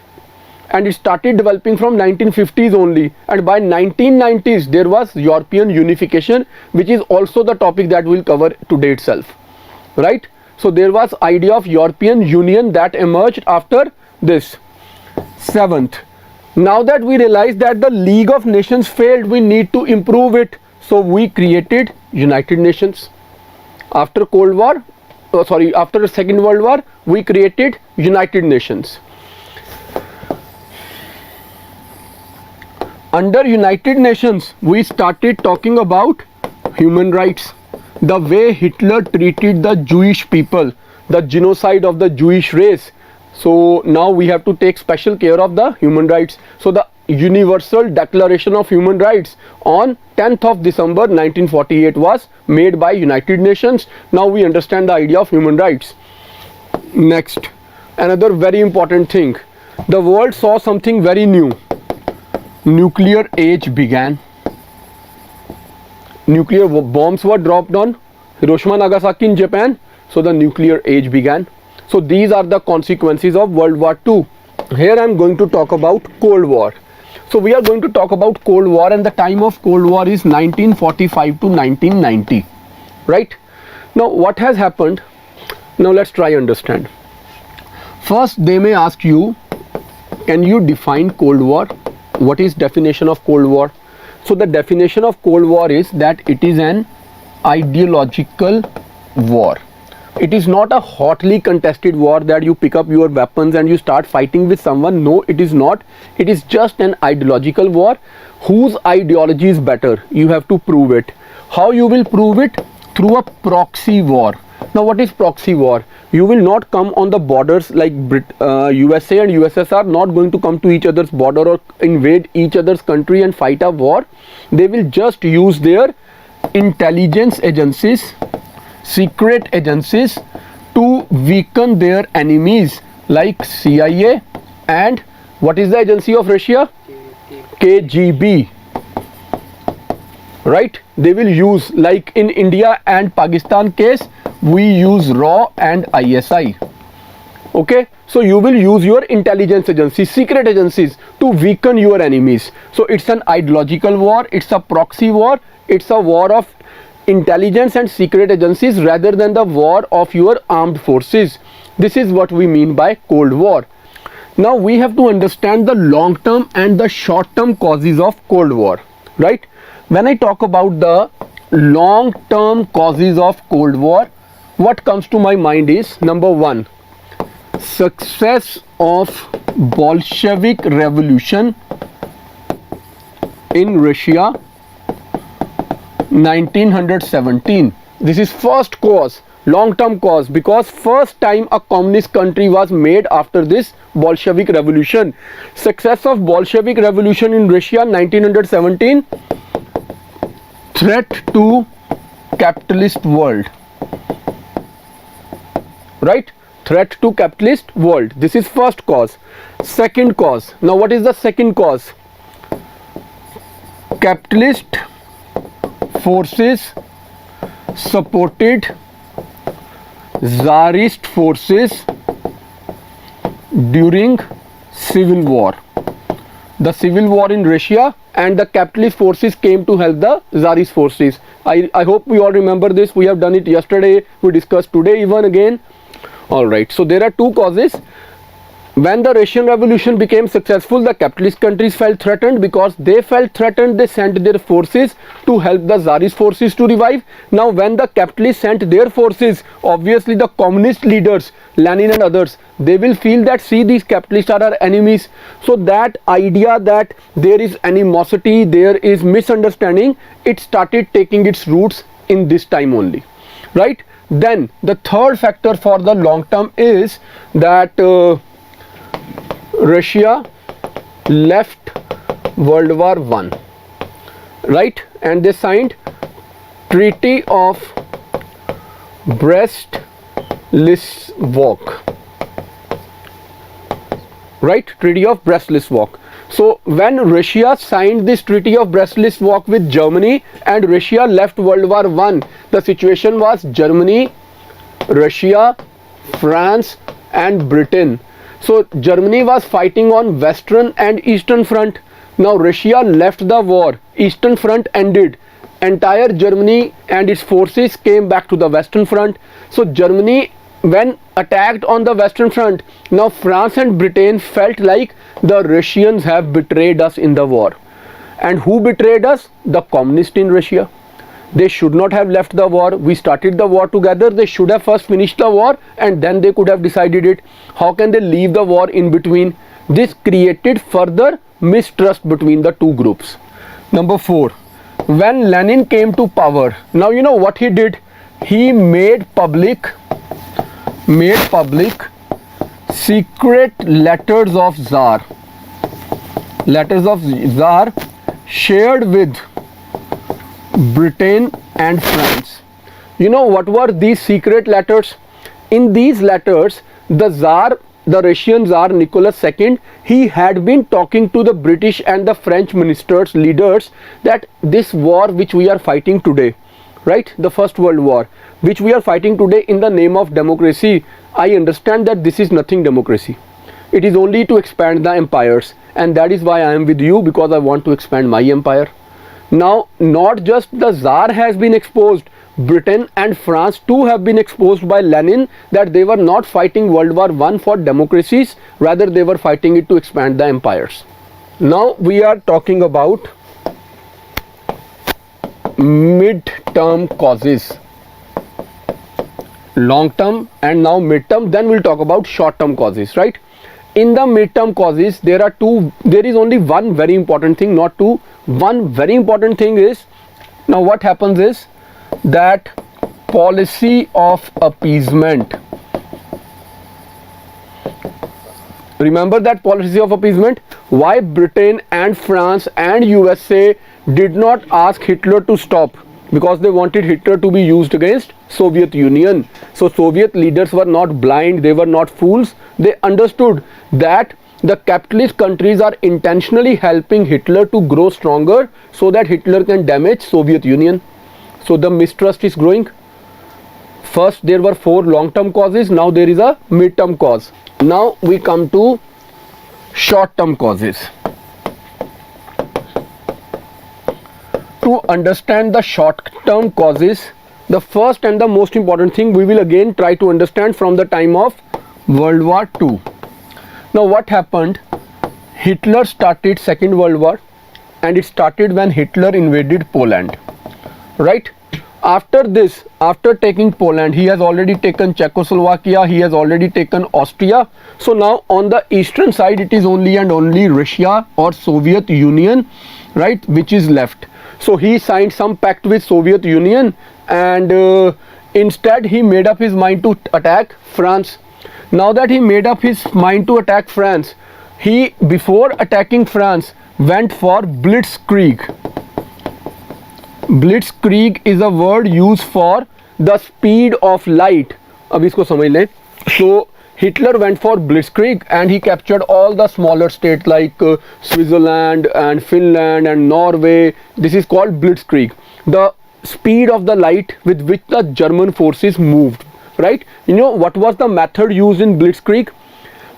And it started developing from 1950s only, and by 1990s there was European unification, which is also the topic that we'll cover today itself, right? So there was idea of European Union that emerged after this. 7th, now that we realized that the League of Nations failed, we need to improve it, so we created United Nations. After after the Second World War, we created United Nations. Under United Nations, we started talking about human rights, the way Hitler treated the Jewish people, the genocide of the Jewish race. So now we have to take special care of the human rights. So the Universal Declaration of Human Rights on 10th of December 1948 was made by United Nations. Now we understand the idea of human rights. Next, another very important thing, the world saw something very new. Nuclear age began. Nuclear bombs were dropped on Hiroshima, Nagasaki in Japan. So the nuclear age began. So these are the consequences of World War II. Here I am going to talk about Cold War. So we are going to talk about Cold War, and the time of Cold War is 1945 to 1990, right? Now what has happened? Now let's try understand. First they may ask you, can you define Cold War? What is definition of Cold War? So the definition of Cold War is that it is an ideological war. It is not a hotly contested war that you pick up your weapons and you start fighting with someone. No, it is not. It is just an ideological war. Whose ideology is better? You have to prove it. How you will prove it? Through a proxy war. Now what is proxy war? You will not come on the borders like USA and USSR not going to come to each other's border or invade each other's country and fight a war. They will just use their intelligence agencies, secret agencies, to weaken their enemies like CIA and what is the agency of Russia? KGB, right? They will use, like in India and Pakistan case, we use RAW and ISI. Okay, so you will use your intelligence agencies, secret agencies, to weaken your enemies. So it's an ideological war, it's a proxy war, it's a war of intelligence and secret agencies rather than the war of your armed forces. This is what we mean by Cold War. Now we have to understand the long term and the short term causes of Cold War, right? When I talk about the long term causes of Cold War, what comes to my mind is, number 1, success of Bolshevik Revolution in Russia 1917. This is first cause, long term cause, because first time a communist country was made after this Bolshevik Revolution. Success of Bolshevik Revolution in Russia 1917, threat to capitalist world, right? Threat to capitalist world. This is first cause. Second cause. Now what is the second cause? Capitalist forces supported Tsarist forces during civil war. the civil war in Russia, and the capitalist forces came to help the Tsarist forces. I hope we all remember this. We have done it yesterday, we discussed today even again. Alright, so there are two causes. When the Russian Revolution became successful, the capitalist countries felt threatened. Because they felt threatened, they sent their forces to help the Tsarist forces to revive. Now when the capitalists sent their forces, obviously the communist leaders, Lenin and others, they will feel that, see, these capitalists are our enemies. So that idea that there is animosity, there is misunderstanding, it started taking its roots in this time only, right? Then the third factor for the long term is that Russia left World War I, right? And they signed Treaty of Brest-Litovsk, right? Treaty of Brest-Litovsk. So when Russia signed this Treaty of Brest-Litovsk with Germany and Russia left World War I, the situation was Germany, Russia, France and Britain. So Germany was fighting on Western and Eastern front. Now Russia left the war, Eastern front ended, entire Germany and its forces came back to the Western front. So Germany, when attacked on the Western front, now France and Britain felt like the Russians have betrayed us in the war. And who betrayed us? The communists in Russia. They should not have left the war. We started the war together. They should have first finished the war and then they could have decided it. How can they leave the war in between? This created further mistrust between the two groups. Number 4, when Lenin came to power, now you know what he did? He made public secret letters of Tsar. Letters of Tsar shared with Britain and France. You know what were these secret letters? In these letters, the Tsar, the Russian Tsar Nicholas II, he had been talking to the British and the French ministers, leaders, that this war which we are fighting today, right, the First World War, which we are fighting today in the name of democracy, I understand that this is nothing democracy. It is only to expand the empires, and that is why I am with you, because I want to expand my empire. Now not just the Tsar has been exposed, Britain and France too have been exposed by Lenin, that they were not fighting World War I for democracies, rather they were fighting it to expand the empires. Now we are talking about mid-term causes, long term and now mid-term, then we'll talk about short-term causes, right? In the mid-term causes, there is only one very important thing, not two. One very important thing is, now what happens is that policy of appeasement. Remember that policy of appeasement? Why Britain and France and USA did not ask Hitler to stop? Because they wanted Hitler to be used against Soviet Union. So Soviet leaders were not blind, they were not fools. They understood that the capitalist countries are intentionally helping Hitler to grow stronger so that Hitler can damage Soviet Union. So the mistrust is growing. First there were 4 long-term causes, now there is a mid-term cause. Now we come to short-term causes. To understand the short-term causes, the first and the most important thing we will again try to understand from the time of World War II. Now what happened? Hitler started Second World War, and it started when Hitler invaded Poland, right? After this, after taking Poland, he has already taken Czechoslovakia, he has already taken Austria. So now on the eastern side it is only and only Russia or Soviet Union, right, which is left. So he signed some pact with Soviet Union, and instead he made up his mind to attack France. Now that he made up his mind to attack France, he, before attacking France, went for blitzkrieg. Blitzkrieg is a word used for the speed of light. अब इसको समझ लें. So Hitler went for blitzkrieg and he captured all the smaller states like Switzerland and Finland and Norway. This is called blitzkrieg, the speed of the light with which the German forces moved, right? You know what was the method used in blitzkrieg?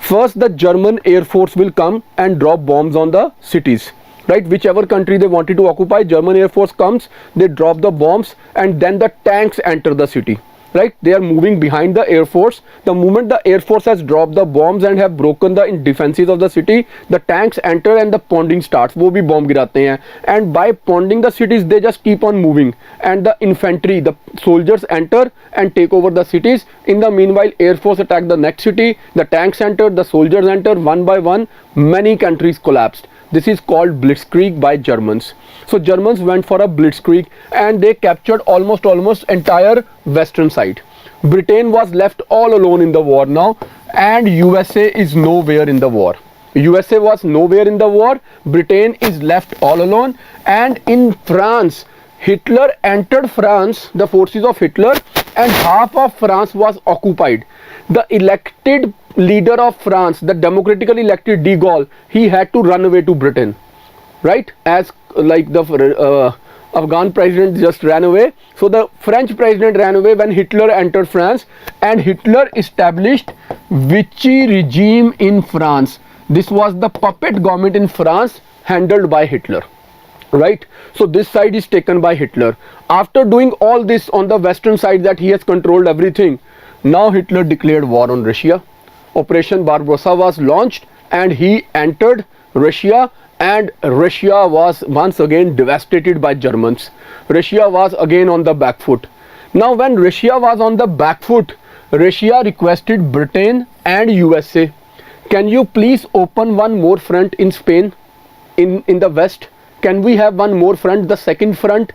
first the German air force will come and drop bombs on the cities, right? Whichever country they wanted to occupy, German air force comes, they drop the bombs, and then the tanks enter the city, right? They are moving behind the air force. The moment the air force has dropped the bombs and have broken the defenses of the city, the tanks enter and the pounding starts. वो भी bomb गिराते हैं, and by pounding the cities they just keep on moving, and the infantry, the soldiers enter and take over the cities. In the meanwhile, air force attack the next city, the tanks enter, the soldiers enter, one by one many countries collapsed. This is called Blitzkrieg by Germans. So Germans went for a blitzkrieg and they captured almost entire western side. Britain was left all alone in the war now, and USA is nowhere in the war. USA was nowhere in the war. Britain is left all alone, and in France, Hitler entered France, the forces of Hitler, and half of France was occupied. The elected leader of France, the democratically elected de Gaulle, he had to run away to Britain, right? As like the Afghan president just ran away, so the French president ran away when Hitler entered France, and Hitler established Vichy regime in France. This was the puppet government in France handled by Hitler, right? So this side is taken by Hitler. After doing all this on the western side, that he has controlled everything, now Hitler declared war on Russia. Operation Barbarossa was launched and he entered Russia, and Russia was once again devastated by Germans. Russia was again on the back foot. Now when Russia was on the back foot, Russia requested Britain and USA, can you please open one more front in Spain, in the west? Can we have one more front, the second front?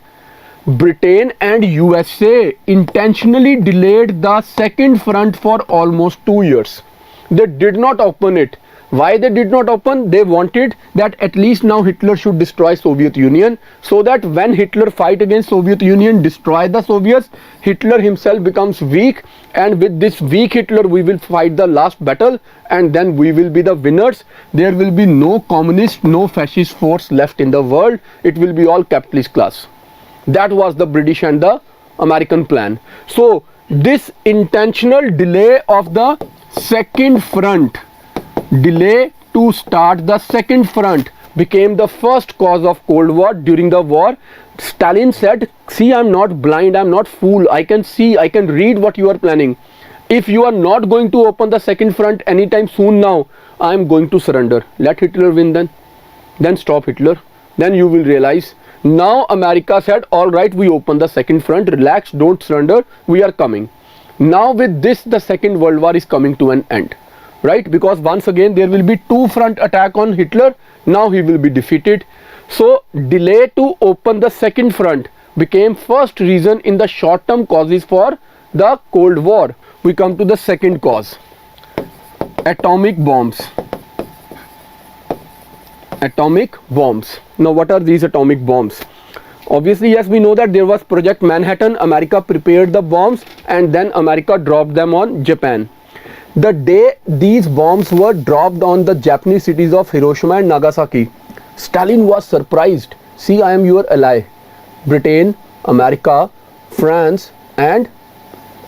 Britain and USA intentionally delayed the second front for almost 2 years. They did not open it. Why they did not open? They wanted that at least now Hitler should destroy Soviet Union, so that when Hitler fight against Soviet Union, destroy the Soviets, Hitler himself becomes weak, and with this weak Hitler we will fight the last battle, and then we will be the winners. There will be no communist, no fascist force left in the world. It will be all capitalist class. That was the British and the American plan. So this intentional delay of the second front, delay to start the second front, became the first cause of Cold War. During the war, Stalin said, see, I'm not blind, I'm not fool, I can see, I can read what you are planning. If you are not going to open the second front anytime soon now, I'm going to surrender. Let Hitler win then stop Hitler. Then you will realize. Now America said, all right, we open the second front, relax, don't surrender, we are coming. Now with this, the Second World War is coming to an end, right? Because once again there will be two front attack on Hitler. Now he will be defeated. So delay to open the second front became first reason in the short term causes for the Cold War. We come to the second cause, atomic bombs. Atomic bombs. Now what are these atomic bombs? Obviously, yes, we know that there was Project Manhattan. America prepared the bombs and then America dropped them on Japan. The day these bombs were dropped on the Japanese cities of Hiroshima and Nagasaki, Stalin was surprised. See, I am your ally. Britain, America, France and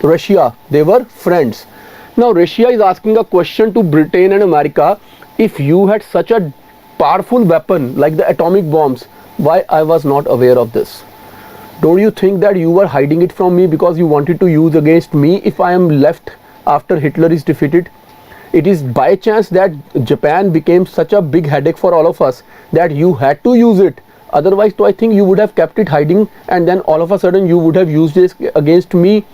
Russia, they were friends. Now Russia is asking a question to Britain and America, if you had such a powerful weapon like the atomic bombs, why I was not aware of this? Don't you think that you were hiding it from me because you wanted to use against me if I am left after Hitler is defeated? It is by chance that Japan became such a big headache for all of us that you had to use it. Otherwise, I think you would have kept it hiding and then all of a sudden you would have used it against me.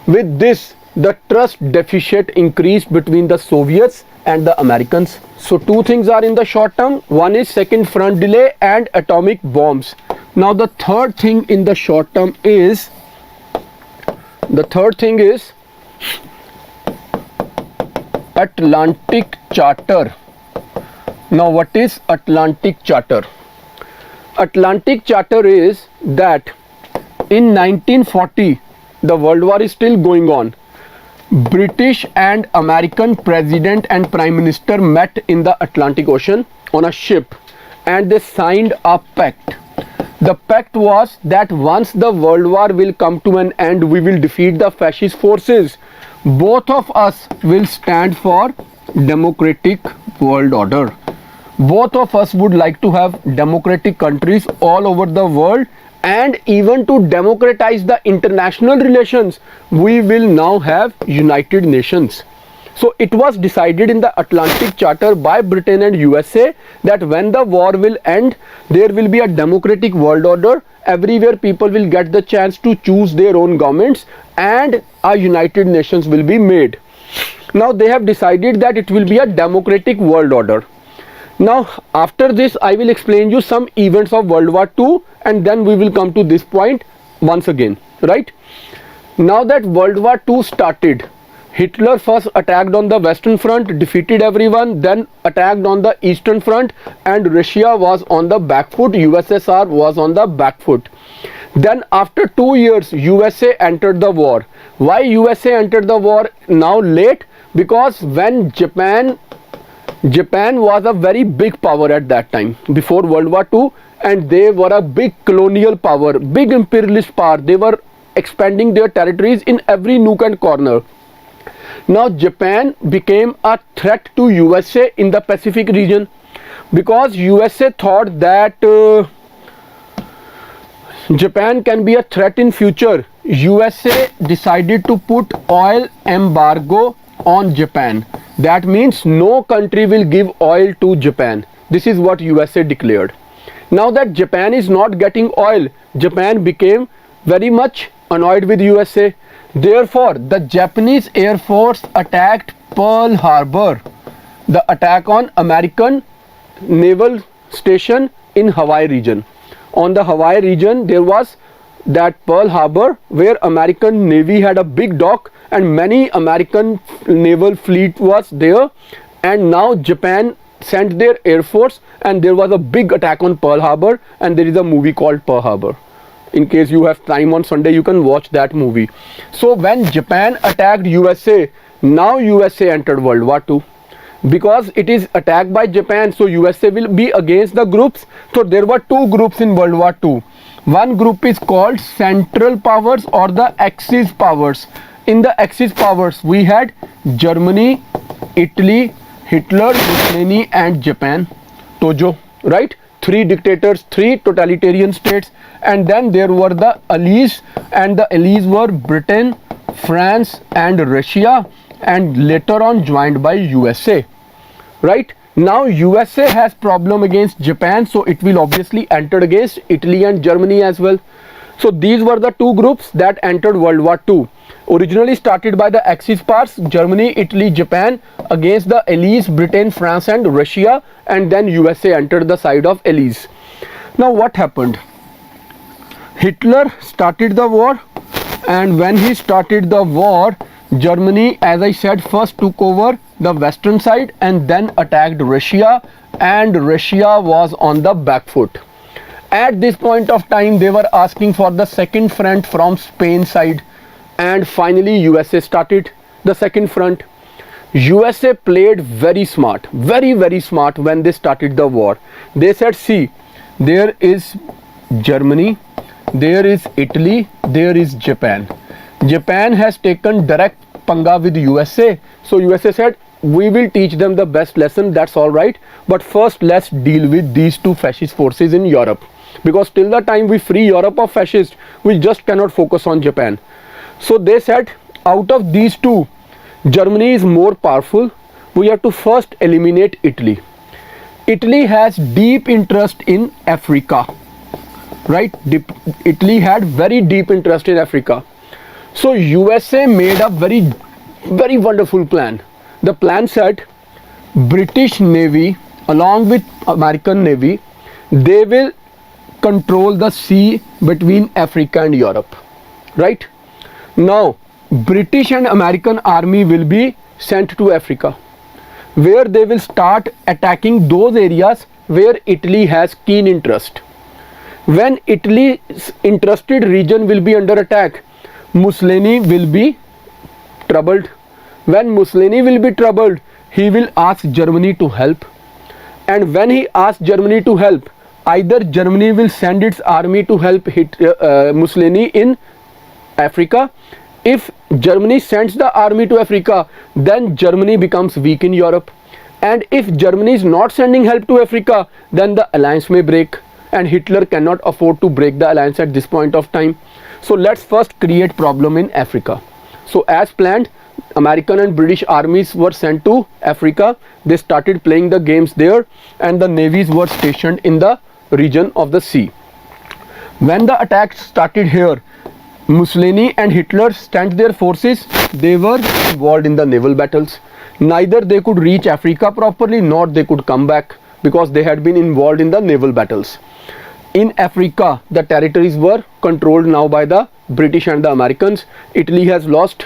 With this, the trust deficit increased between the Soviets and the Americans. So two things are in the short term. One is second front delay and atomic bombs. Now the third thing in the short term is, Atlantic Charter. Now what is Atlantic Charter? Atlantic Charter is that in 1940, the World War is still going on. British and American president and prime minister met in the Atlantic Ocean on a ship and they signed a pact. The pact was that once the World War will come to an end, we will defeat the fascist forces. Both of us will stand for democratic world order. Both of us would like to have democratic countries all over the world, and even to democratize the international relations, we will now have United Nations. So it was decided in the Atlantic Charter by Britain and USA that when the war will end, there will be a democratic world order. Everywhere people will get the chance to choose their own governments, and a United Nations will be made. Now they have decided that it will be a democratic world order. Now after this I will explain you some events of World War II, and then we will come to this point once again, right? Now that World War II started, Hitler first attacked on the Western Front, defeated everyone, then attacked on the Eastern Front, and Russia was on the back foot, USSR was on the back foot. Then after 2 years, USA entered the war. Why USA entered the war now late? Because when Japan was a very big power at that time, before World War II, and they were a big colonial power, big imperialist power. They were expanding their territories in every nook and corner. Now Japan became a threat to USA in the Pacific region, because USA thought that Japan can be a threat in future. USA decided to put oil embargo on Japan. That means no country will give oil to Japan. This is what USA declared. Now that Japan is not getting oil, Japan became very much annoyed with USA. Therefore, the Japanese Air Force attacked Pearl Harbor, the attack on American naval station in Hawaii region. On the Hawaii region, there was that Pearl Harbor where American Navy had a big dock, and many American naval fleet was there, and now Japan sent their Air Force, and there was a big attack on Pearl Harbor, and there is a movie called Pearl Harbor. In case you have time on Sunday, you can watch that movie. So when Japan attacked USA, now USA entered World War II. Because it is attacked by Japan, so USA will be against the groups. So there were two groups in World War II. One group is called Central Powers or the Axis Powers. In the Axis Powers, we had Germany, Italy, Hitler, Mussolini and Japan, Tojo, right? Three dictators, three totalitarian states. And then there were the Allies, and the Allies were Britain, France and Russia, and later on joined by USA, right? Now USA has problem against Japan, so it will obviously enter against Italy and Germany as well. So these were the two groups that entered World War II. Originally started by the Axis powers, Germany, Italy, Japan, against the Allies, Britain, France and Russia, and then USA entered the side of Allies. Now what happened? Hitler started the war, and when he started the war, Germany, as I said, first took over the western side and then attacked Russia, and Russia was on the back foot. At this point of time, they were asking for the second front from Spain side, and finally USA started the second front. USA played very smart, very smart when they started the war. They said, see, there is Germany, there is Italy, there is Japan. Japan has taken direct panga with USA. So USA said, we will teach them the best lesson, that's all right. But first let's deal with these two fascist forces in Europe. Because till the time we free Europe of fascists, we just cannot focus on Japan. So they said, out of these two, Germany is more powerful. We have to first eliminate Italy. Italy has deep interest in Africa, right? Italy had very deep interest in Africa. So USA made a very wonderful plan. The plan said, British Navy along with American Navy, they will control the sea between Africa and Europe, right? Now British and American army will be sent to Africa, where they will start attacking those areas where Italy has keen interest. When Italy's interested region will be under attack, Mussolini will be troubled. When Mussolini will be troubled, he will ask Germany to help. And when he asks Germany to help, either Germany will send its army to help Mussolini in Africa, If Germany sends the army to Africa, then Germany becomes weak in Europe. And if Germany is not sending help to Africa, then the alliance may break. And Hitler cannot afford to break the alliance at this point of time. So let's first create problem in Africa. So as planned, American and British armies were sent to Africa. They started playing the games there, and the navies were stationed in the region of the sea. When the attacks started here, Mussolini and Hitler sent their forces. They were involved in the naval battles. Neither they could reach Africa properly, nor they could come back, because they had been involved in the naval battles. In Africa, the territories were controlled now by the British and the Americans. Italy has lost.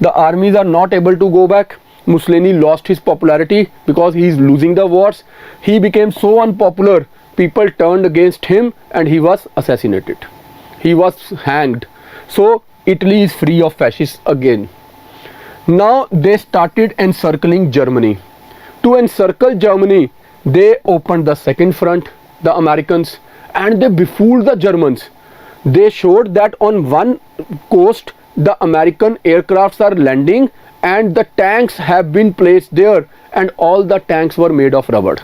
The armies are not able to go back. Mussolini lost his popularity because he is losing the wars. He became so unpopular, people turned against him and he was assassinated. He was hanged. So Italy is free of fascists again. Now they started encircling Germany. To encircle Germany, they opened the second front, the Americans, and they befooled the Germans. They showed that on one coast the American aircrafts are landing and the tanks have been placed there, and all the tanks were made of rubber.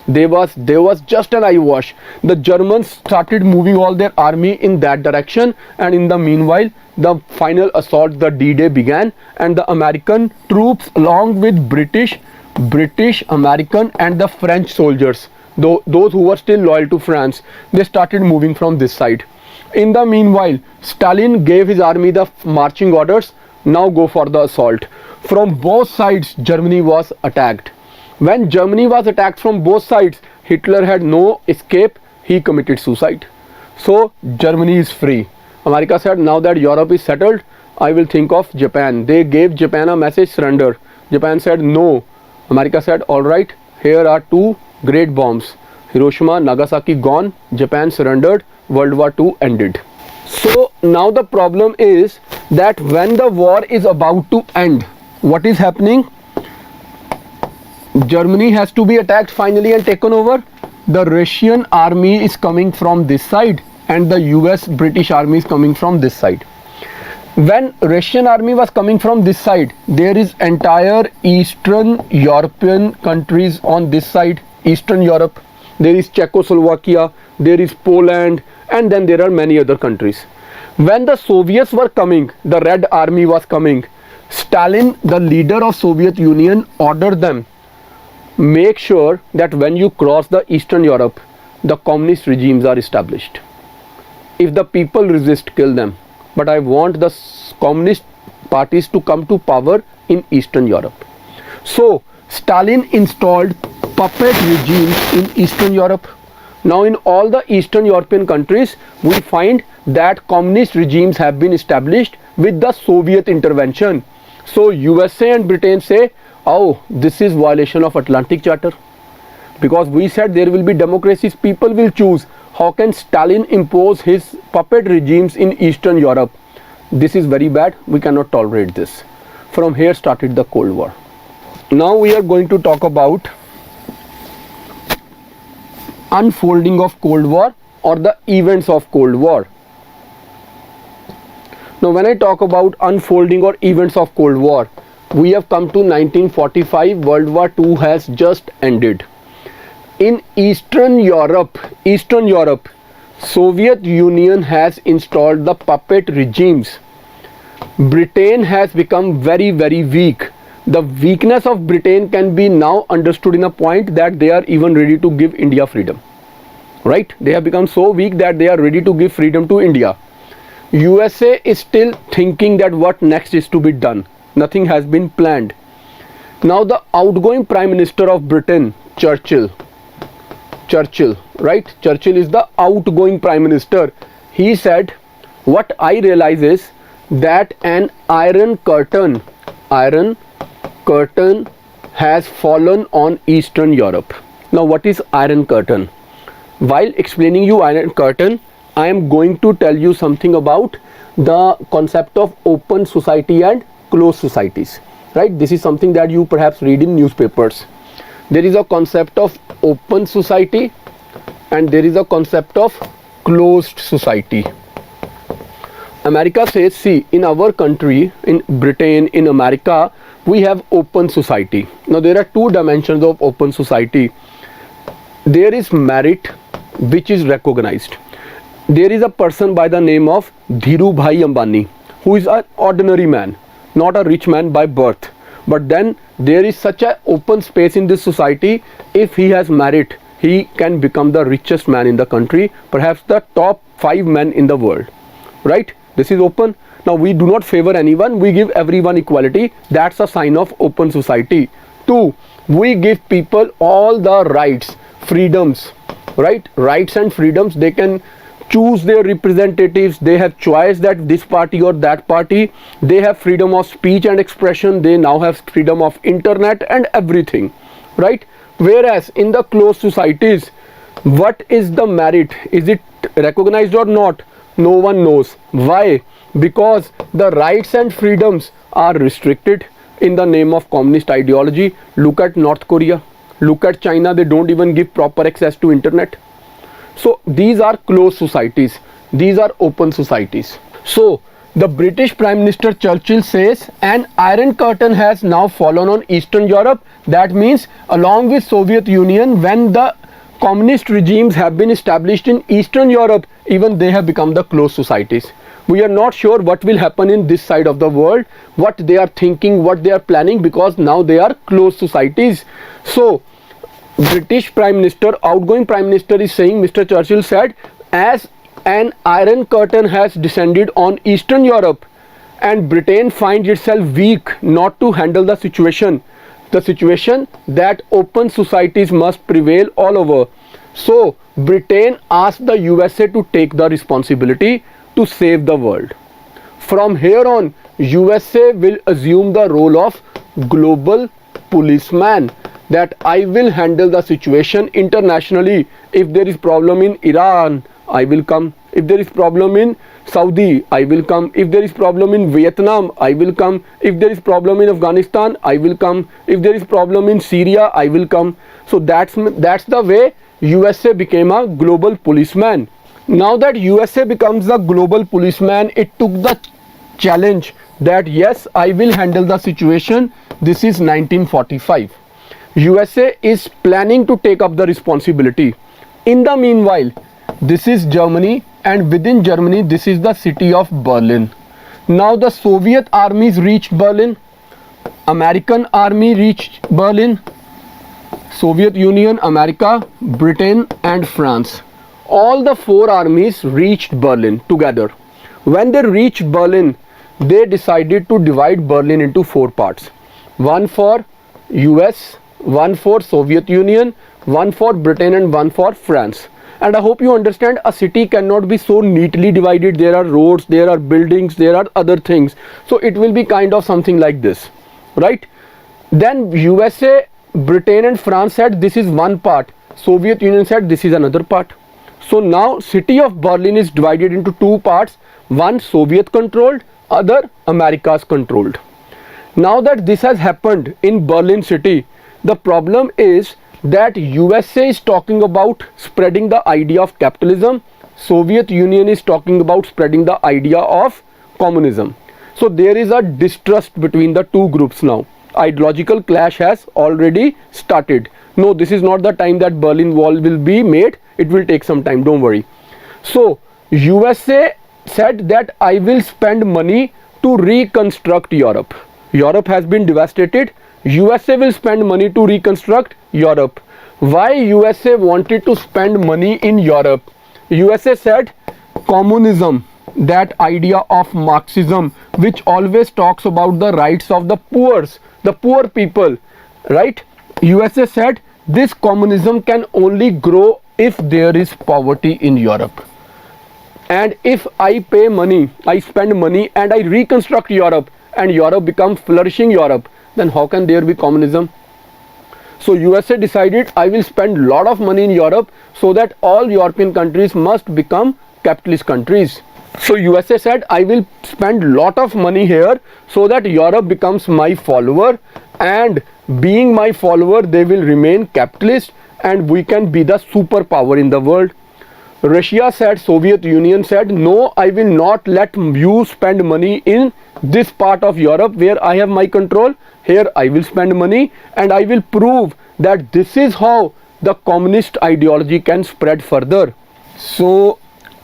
There was just an eyewash. The Germans started moving all their army in that direction, and in the meanwhile the final assault, the D-Day, began, and the American troops along with British, American and the French soldiers, those who were still loyal to France, they started moving from this side. In the meanwhile, Stalin gave his army the marching orders, now go for the assault. From both sides Germany was attacked. When Germany was attacked from both sides, Hitler had no escape. He committed suicide. So Germany is free. America said, now that Europe is settled, I will think of Japan. They gave Japan a message, surrender. Japan said no. America said, all right, here are two great bombs. Hiroshima, Nagasaki gone. Japan surrendered. World War II ended. So now the problem is that when the war is about to end, what is happening? Germany has to be attacked finally and taken over. The Russian army is coming from this side and the US British army is coming from this side. When Russian army was coming from this side, there is entire Eastern European countries on this side, Eastern Europe. There is Czechoslovakia, there is Poland, and then there are many other countries. When the Soviets were coming, the Red Army was coming, Stalin, the leader of Soviet Union, ordered them, make sure that when you cross the Eastern Europe, the communist regimes are established. If the people resist, kill them. But I want the communist parties to come to power in Eastern Europe. So Stalin installed puppet regimes in Eastern Europe. Now in all the Eastern European countries, we find that communist regimes have been established with the Soviet intervention. So USA and Britain say, oh, this is violation of Atlantic Charter. Because we said there will be democracies, people will choose. How can Stalin impose his puppet regimes in Eastern Europe? This is very bad. We cannot tolerate this. From here started the Cold War. Now we are going to talk about unfolding of Cold War or the events of Cold War. Now when I talk about unfolding or events of Cold War, we have come to 1945. World War II has just ended. In Eastern Europe, Soviet Union has installed the puppet regimes. Britain has become very, very weak. The weakness of Britain can be now understood in a point that they are even ready to give India freedom. Right? They have become so weak that they are ready to give freedom to India. USA is still thinking that what next is to be done. Nothing has been planned. Now the outgoing Prime Minister of Britain, Churchill, right? Churchill is the outgoing Prime Minister. He said, what I realize is that an iron curtain has fallen on Eastern Europe. Now what is Iron Curtain? While explaining you Iron Curtain, I am going to tell you something about the concept of open society and closed societies. Right? This is something that you perhaps read in newspapers. There is a concept of open society and there is a concept of closed society. America says, see, in our country, in Britain, in America, we have open society. Now there are two dimensions of open society. There is merit, which is recognized. There is a person by the name of Dhirubhai Ambani, who is an ordinary man, not a rich man by birth. But then there is such an open space in this society. If he has merit, he can become the richest man in the country, perhaps the top 5 men in the world, right? This is open. Now we do not favor anyone, we give everyone equality. That's a sign of open society. 2, we give people all the rights, freedoms, right? Rights and freedoms. They can choose their representatives, they have choice that this party or that party, they have freedom of speech and expression, they now have freedom of internet and everything, right? Whereas in the closed societies, what is the merit? Is it recognized or not? No one knows. Why? Because the rights and freedoms are restricted in the name of communist ideology. Look at North Korea, look at China, they don't even give proper access to internet. So these are closed societies, these are open societies. So the British Prime Minister Churchill says an iron curtain has now fallen on Eastern Europe. That means along with Soviet Union, when the communist regimes have been established in Eastern Europe, even they have become the closed societies. We are not sure what will happen in this side of the world, what they are thinking, what they are planning, because now they are closed societies. So British Prime Minister, outgoing Prime Minister is saying, Mr. Churchill said, as an iron curtain has descended on Eastern Europe and Britain finds itself weak not to handle the situation that open societies must prevail all over. So Britain asked the USA to take the responsibility to save the world. From here on, USA will assume the role of global policeman, that I will handle the situation internationally. If there is problem in Iran, I will come. If there is problem in Saudi, I will come. If there is problem in Vietnam, I will come. If there is problem in Afghanistan, I will come. If there is problem in Syria, I will come. So that's the way USA became a global policeman. Now that USA becomes a global policeman, it took the challenge that yes, I will handle the situation. This is 1945. USA is planning to take up the responsibility. In the meanwhile, this is Germany, and within Germany, this is the city of Berlin. Now the Soviet armies reached Berlin, American army reached Berlin, Soviet Union, America, Britain and France. All the 4 armies reached Berlin together. When they reached Berlin, they decided to divide Berlin into 4 parts. One for US, one for Soviet Union, one for Britain and one for France. And I hope you understand, a city cannot be so neatly divided. There are roads, there are buildings, there are other things. So it will be kind of something like this, right? Then USA, Britain and France said this is one part. Soviet Union said this is another part. So now city of Berlin is divided into 2 parts. One Soviet controlled, other America's controlled. Now that this has happened in Berlin city, the problem is that USA is talking about spreading the idea of capitalism. Soviet Union is talking about spreading the idea of communism. So there is a distrust between the 2 groups now. Ideological clash has already started. No, this is not the time that Berlin Wall will be made. It will take some time, don't worry. So USA said that I will spend money to reconstruct Europe. Europe has been devastated. USA will spend money to reconstruct Europe. Why USA wanted to spend money in Europe? USA said communism, that idea of Marxism, which always talks about the rights of the poor people, right? USA said this communism can only grow if there is poverty in Europe. And if I pay money, I spend money and I reconstruct Europe and Europe becomes flourishing Europe, then how can there be communism? So USA decided I will spend lot of money in Europe so that all European countries must become capitalist countries. So USA said I will spend lot of money here so that Europe becomes my follower, and being my follower they will remain capitalist and we can be the superpower in the world. Russia said, Soviet Union said, no, I will not let you spend money in this part of Europe where I have my control. Here I will spend money and I will prove that this is how the communist ideology can spread further. So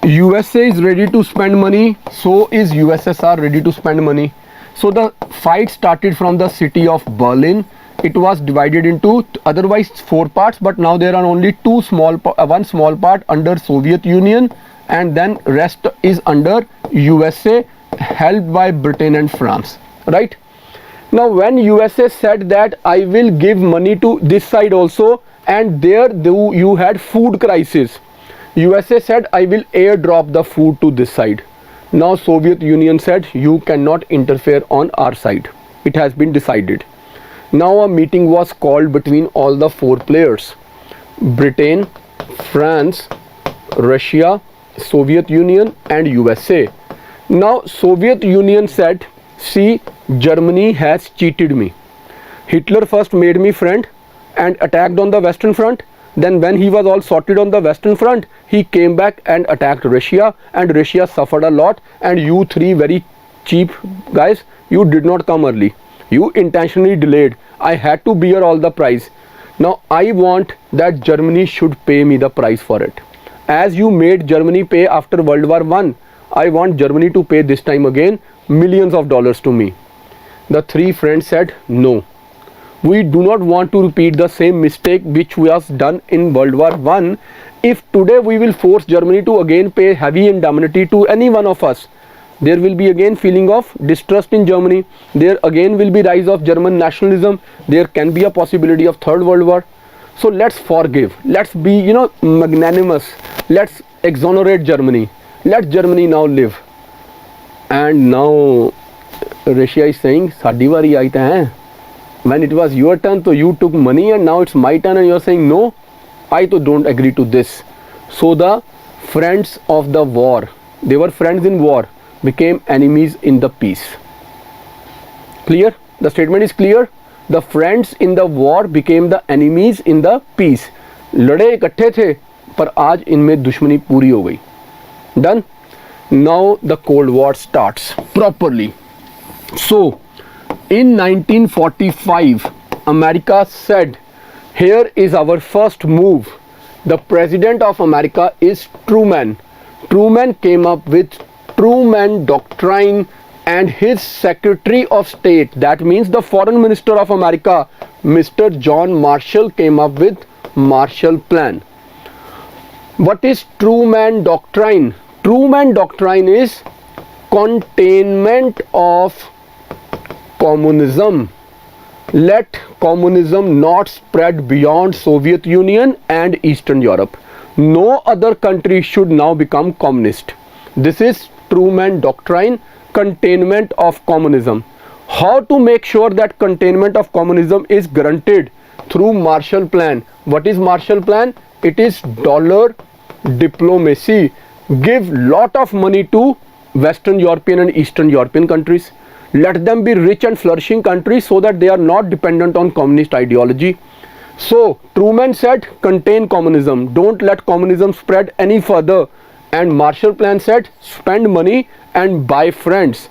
USA is ready to spend money, so is USSR ready to spend money. So the fight started from the city of Berlin. It was divided into otherwise 4 parts, but now there are only one small part under Soviet Union, and then rest is under USA, helped by Britain and France, right? Now when USA said that I will give money to this side also, and there you had food crisis, USA said I will airdrop the food to this side. Now Soviet Union said you cannot interfere on our side. It has been decided. Now a meeting was called between all the 4 players: Britain, France, Russia, Soviet Union and USA. Now Soviet Union said, see, Germany has cheated me. Hitler first made me friend and attacked on the Western Front. Then when he was all sorted on the Western Front, he came back and attacked Russia, and Russia suffered a lot, and you 3 very cheap guys, you did not come early. You intentionally delayed. I had to bear all the price. Now I want that Germany should pay me the price for it. As you made Germany pay after World War I, I want Germany to pay this time again millions of dollars to me. The 3 friends said, no. We do not want to repeat the same mistake which was done in World War I. If today we will force Germany to again pay heavy indemnity to any one of us, there will be again feeling of distrust in Germany. There again will be rise of German nationalism. There can be a possibility of Third World War. So let's forgive. Let's be, magnanimous. Let's exonerate Germany. Let Germany now live. And now Russia is saying, "Saadi wari aita hai." When it was your turn, so you took money, and now it's my turn, and you're saying no. I too don't agree to this. So the friends of the war, they were friends in war, became enemies in the peace. Clear? The statement is clear. The friends in the war became the enemies in the peace. लड़े इकट्ठे थे, पर आज इनमें दुश्मनी पूरी हो गई. Done. Now the Cold War starts properly. So in 1945, America said, here is our first move. The president of America is Truman. Truman came up with Truman Doctrine, and his Secretary of State, that means the Foreign Minister of America, Mr. John Marshall, came up with Marshall Plan. What is Truman Doctrine? Truman Doctrine is containment of communism. Let communism not spread beyond Soviet Union and Eastern Europe. No other country should now become communist. This is Truman Doctrine, containment of communism. How to make sure that containment of communism is granted? Through Marshall Plan. What is Marshall Plan? It is dollar diplomacy. Give lot of money to Western European and Eastern European countries. Let them be rich and flourishing countries so that they are not dependent on communist ideology. So Truman said, contain communism. Don't let communism spread any further. And Marshall Plan said, spend money and buy friends.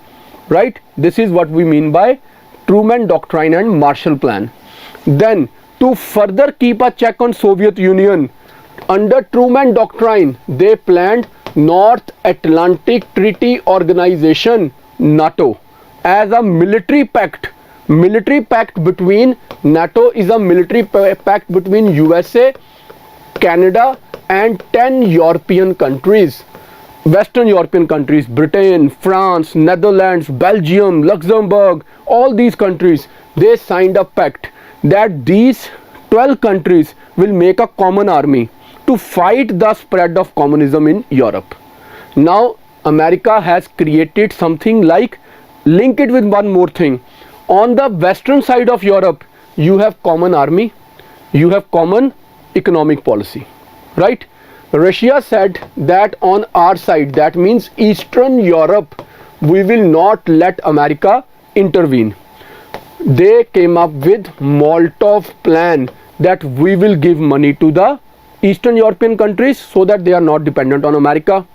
Right? This is what we mean by Truman Doctrine and Marshall Plan. Then to further keep a check on Soviet Union, under Truman Doctrine, they planned North Atlantic Treaty Organization, NATO, as a military pact. Military pact between NATO is a military pact between USA, Canada and 10 European countries. Western European countries, Britain, France, Netherlands, Belgium, Luxembourg, all these countries, they signed a pact that these 12 countries will make a common army to fight the spread of communism in Europe. Now America has created something like, link it with one more thing. On the western side of Europe, you have common army, you have common economic policy, right? Russia said that on our side, that means Eastern Europe, we will not let America intervene. They came up with Molotov plan that we will give money to the Eastern European countries so that they are not dependent on America,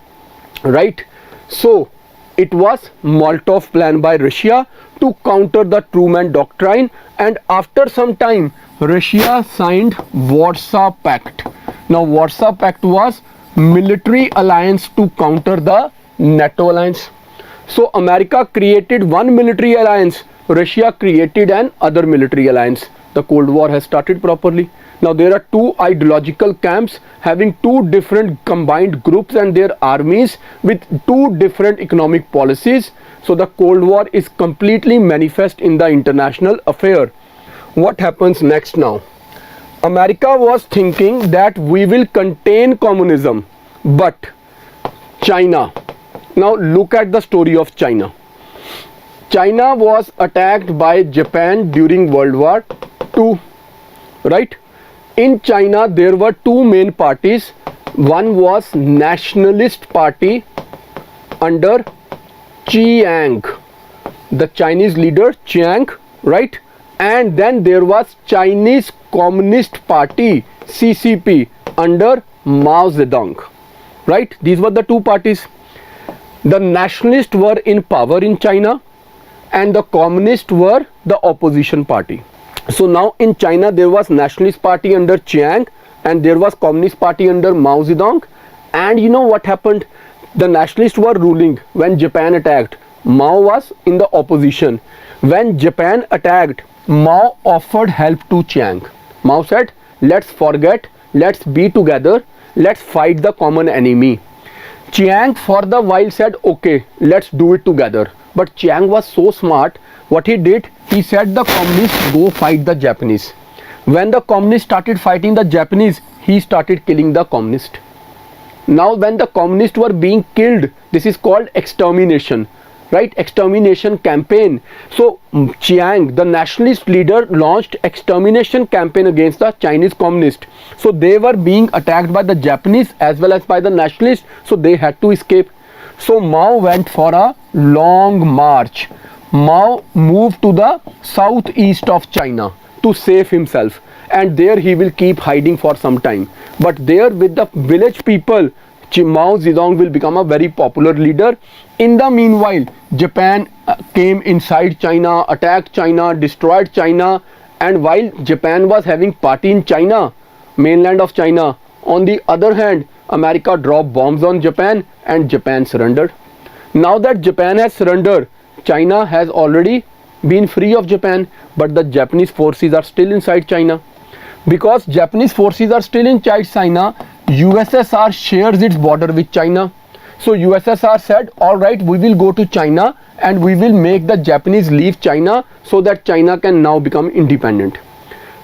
right? So it was Molotov plan by Russia to counter the Truman Doctrine, and after some time Russia signed Warsaw Pact. Now Warsaw Pact was military alliance to counter the NATO alliance. So America created one military alliance, Russia created an other military alliance. The Cold War has started properly. Now there are two ideological camps having two different combined groups and their armies with two different economic policies. So the Cold War is completely manifest in the international affair. What happens next now? America was thinking that we will contain communism, but China. Now look at the story of China. China was attacked by Japan during World War II, right? In China there were two main parties. One was Nationalist Party under Chiang, the Chinese leader Chiang, right? And then there was Chinese Communist Party CCP under Mao Zedong, right? These were the two parties. The nationalists were in power in China and the communists were the opposition party. So now in China there was Nationalist Party under Chiang and there was Communist Party under Mao Zedong. And you know what happened? The nationalists were ruling when Japan attacked. Mao was in the opposition. When Japan attacked, Mao offered help to Chiang. Mao said, let's forget, let's be together, let's fight the common enemy. Chiang for the while said, okay, let's do it together. But Chiang was so smart, what he did, he said the communists go fight the Japanese. When the communists started fighting the Japanese, he started killing the communists. Now when the communists were being killed, this is called extermination, right? Extermination campaign. So Chiang, the nationalist leader, launched extermination campaign against the Chinese communists. So they were being attacked by the Japanese as well as by the nationalists, so they had to escape. So Mao went for a long march. Mao moved to the southeast of China to save himself, and there he will keep hiding for some time. But there with the village people, Mao Zedong will become a very popular leader. In the meanwhile, Japan came inside China, attacked China, destroyed China, and while Japan was having party in China, mainland of China, on the other hand, America dropped bombs on Japan and Japan surrendered. Now that Japan has surrendered, China has already been free of Japan, but the Japanese forces are still inside China. Because Japanese forces are still inside China, USSR shares its border with China. So USSR said, all right, we will go to China and we will make the Japanese leave China so that China can now become independent.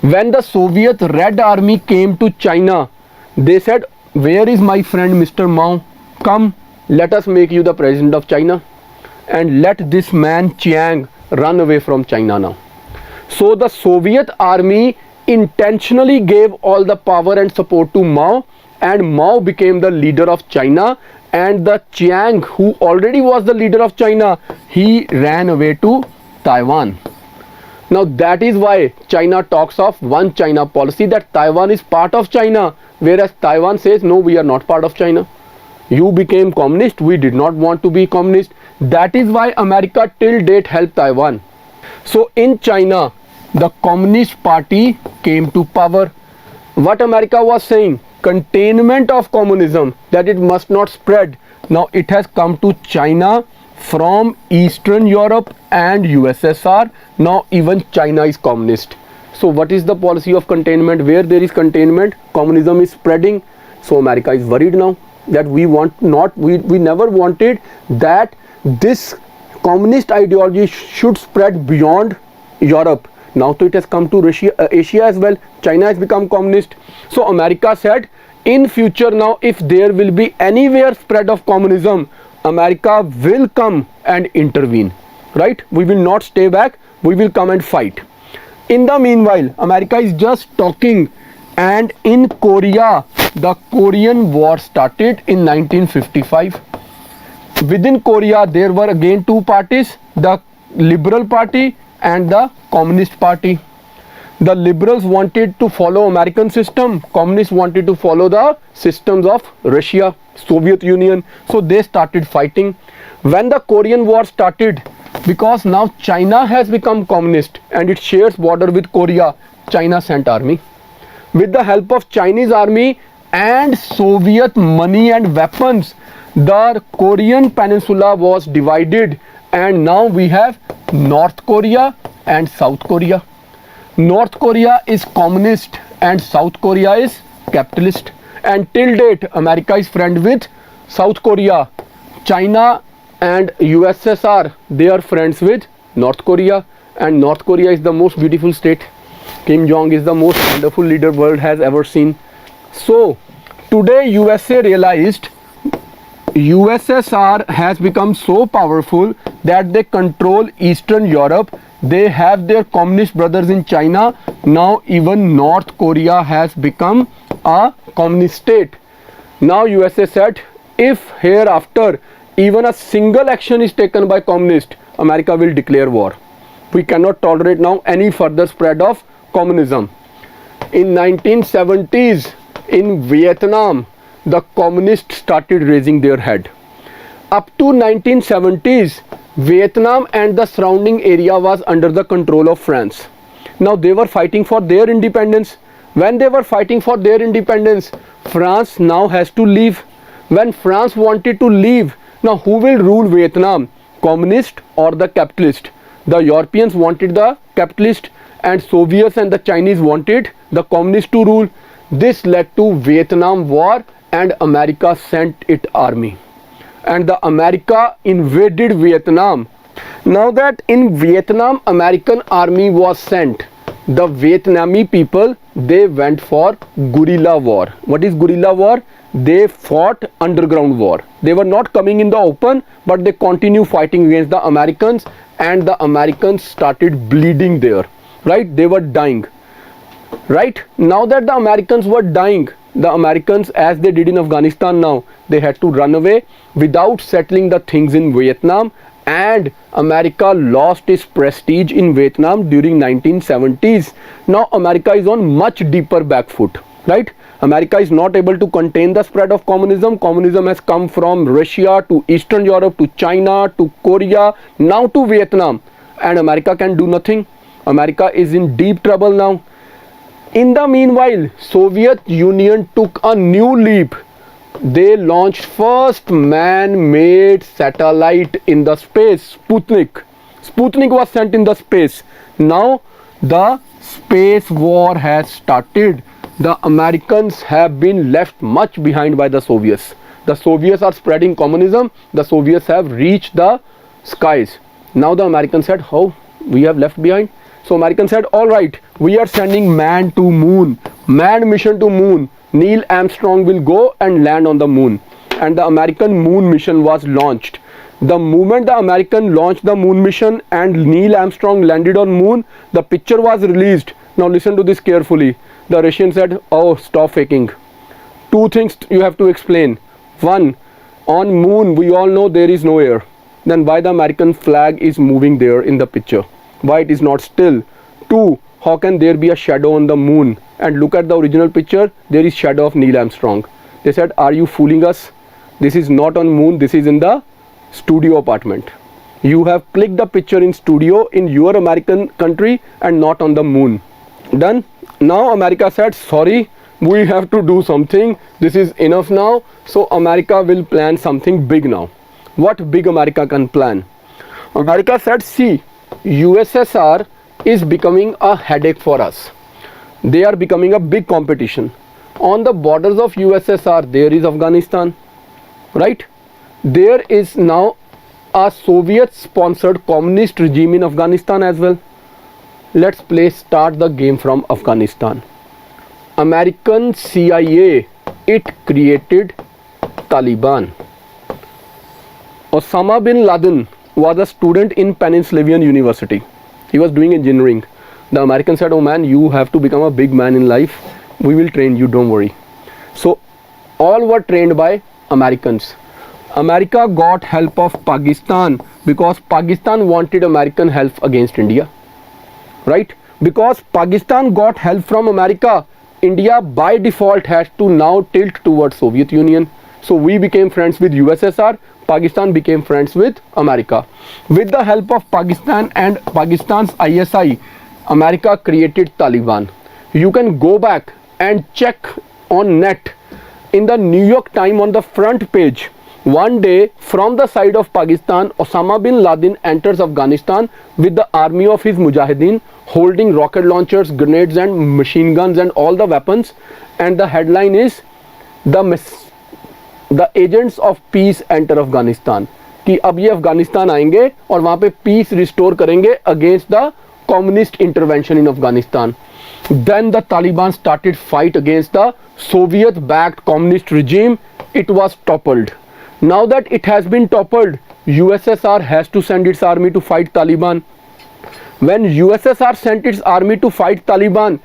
When the Soviet Red Army came to China, they said, where is my friend Mr. Mao? Come, let us make you the president of China and let this man Chiang run away from China now. So the Soviet army intentionally gave all the power and support to Mao, and Mao became the leader of China, and the Chiang, who already was the leader of China, he ran away to Taiwan. Now that is why China talks of one China policy, that Taiwan is part of China, whereas Taiwan says no, we are not part of China. You became communist, we did not want to be communist. That is why America till date helped Taiwan. So in China, the Communist Party came to power. What America was saying, containment of communism, that it must not spread. Now it has come to China from Eastern Europe and USSR. Now even China is communist. So what is the policy of containment? Where there is containment, communism is spreading. So America is worried now that we never wanted that this communist ideology should spread beyond Europe. Now so it has come to Asia as well. China has become communist. So America said, in future now, if there will be anywhere spread of communism, America will come and intervene, right? We will not stay back, we will come and fight. In the meanwhile, America is just talking, and in Korea, the Korean War started in 1955. Within Korea, there were again two parties, the Liberal Party and the Communist Party. The liberals wanted to follow American system, communists wanted to follow the systems of Russia, Soviet Union. So they started fighting. When the Korean War started, because now China has become communist and it shares border with Korea, China sent army. With the help of Chinese army and Soviet money and weapons, the Korean peninsula was divided, and now we have North Korea and South Korea. North Korea is communist and South Korea is capitalist. And till date, America is friend with South Korea. China and USSR, they are friends with North Korea, and North Korea is the most beautiful state. Kim Jong is the most wonderful leader world has ever seen. So today USA realized USSR has become so powerful that they control Eastern Europe. They have their communist brothers in China. Now even North Korea has become a communist state. Now USA said, if hereafter even a single action is taken by communists, America will declare war. We cannot tolerate now any further spread of communism. In 1970s in Vietnam, the communists started raising their head. Up to 1970s, Vietnam and the surrounding area was under the control of France. Now they were fighting for their independence. When they were fighting for their independence, France now has to leave. When France wanted to leave, now who will rule Vietnam? Communist or the capitalist? The Europeans wanted the capitalist, and Soviets and the Chinese wanted the communist to rule. This led to Vietnam War, and America sent its army. And the America invaded Vietnam. Now that in Vietnam American army was sent, the Vietnamese people, they went for guerrilla war. What is guerrilla war? They fought underground war. They were not coming in the open, but they continue fighting against the Americans, and the Americans started bleeding there, right? They were dying, right? Now that the Americans were dying, the Americans, as they did in Afghanistan now, they had to run away without settling the things in Vietnam, and America lost its prestige in Vietnam during 1970s. Now America is on much deeper back foot, right? America is not able to contain the spread of communism. Communism has come from Russia to Eastern Europe to China to Korea, now to Vietnam, and America can do nothing. America is in deep trouble now. In the meanwhile, Soviet Union took a new leap. They launched first man-made satellite in the space, Sputnik. Sputnik was sent in the space. Now the space war has started. The Americans have been left much behind by the Soviets. The Soviets are spreading communism. The Soviets have reached the skies. Now the Americans said, how we have left behind? So Americans said, all right, we are sending man to moon, manned mission to moon. Neil Armstrong will go and land on the moon. And the American moon mission was launched. The moment the American launched the moon mission and Neil Armstrong landed on moon, the picture was released. Now listen to this carefully. The Russians said, oh, stop faking. Two things you have to explain. One, on moon we all know there is no air. Then why the American flag is moving there in the picture? Why it is not still? Two, how can there be a shadow on the moon? And look at the original picture, there is shadow of Neil Armstrong. They said, are you fooling us? This is not on moon, this is in the studio apartment. You have clicked the picture in studio in your American country and not on the moon. Done? Now America said, sorry, we have to do something. This is enough now. So America will plan something big now. What big America can plan? America said, see, USSR is becoming a headache for us. They are becoming a big competition. On the borders of USSR, there is Afghanistan, right? There is now a Soviet-sponsored communist regime in Afghanistan as well. Let's start the game from Afghanistan. American CIA, it created Taliban. Osama bin Laden was a student in Pennsylvania University. He was doing engineering. The Americans said, oh man, you have to become a big man in life. We will train you, don't worry. So all were trained by Americans. America got help of Pakistan because Pakistan wanted American help against India. Right? Because Pakistan got help from America, India by default has to now tilt towards Soviet Union. So we became friends with USSR, Pakistan became friends with America. With the help of Pakistan and Pakistan's ISI, America created Taliban. You can go back and check on net. In the New York Times on the front page, one day from the side of Pakistan, Osama bin Laden enters Afghanistan with the army of his Mujahideen, holding rocket launchers, grenades and machine guns and all the weapons, and the headline is the agents of peace enter Afghanistan, कि अब ये अफगानिस्तान आएंगे और वहाँ पे piece restore करेंगे against the communist intervention in Afghanistan. Then the Taliban started fight against the Soviet-backed communist regime. It was toppled. Now that it has been toppled, USSR has to send its army to fight Taliban. When USSR sent its army to fight Taliban,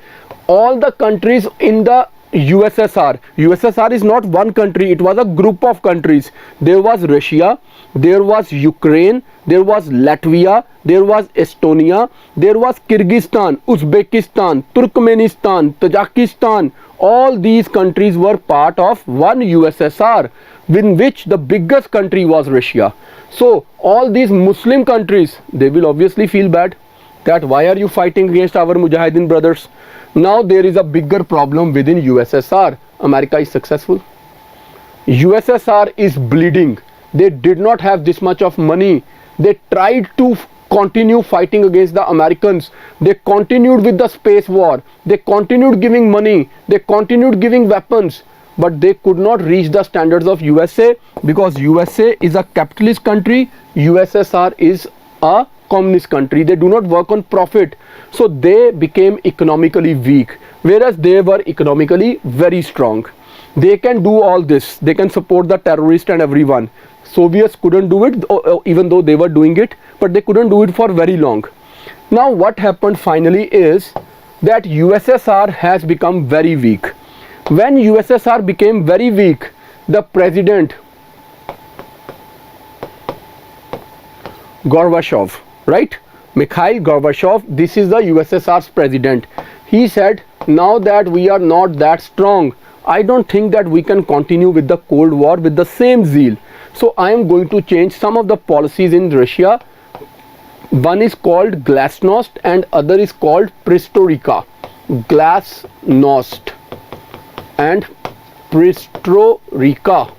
all the countries in the USSR is not one country, it was a group of countries. There was Russia, there was Ukraine, there was Latvia, there was Estonia, there was Kyrgyzstan, Uzbekistan, Turkmenistan, Tajikistan. All these countries were part of one USSR, in which the biggest country was Russia. So all these Muslim countries, they will obviously feel bad that why are you fighting against our Mujahideen brothers? Now there is a bigger problem within USSR. America is successful. USSR is bleeding. They did not have this much of money. They tried to continue fighting against the Americans. They continued with the space war. They continued giving money. They continued giving weapons. But they could not reach the standards of USA, because USA is a capitalist country. USSR is a communist country. They do not work on profit. So they became economically weak, whereas they were economically very strong. They can do all this. They can support the terrorists and everyone. Soviets couldn't do it, even though they were doing it, but they couldn't do it for very long. Now what happened finally is that USSR has become very weak. When USSR became very weak, the president Gorbachev, right? Mikhail Gorbachev, this is the USSR's president. He said, now that we are not that strong, I don't think that we can continue with the Cold War with the same zeal. So I am going to change some of the policies in Russia. One is called Glasnost and other is called Perestroika. Glasnost and Perestroika.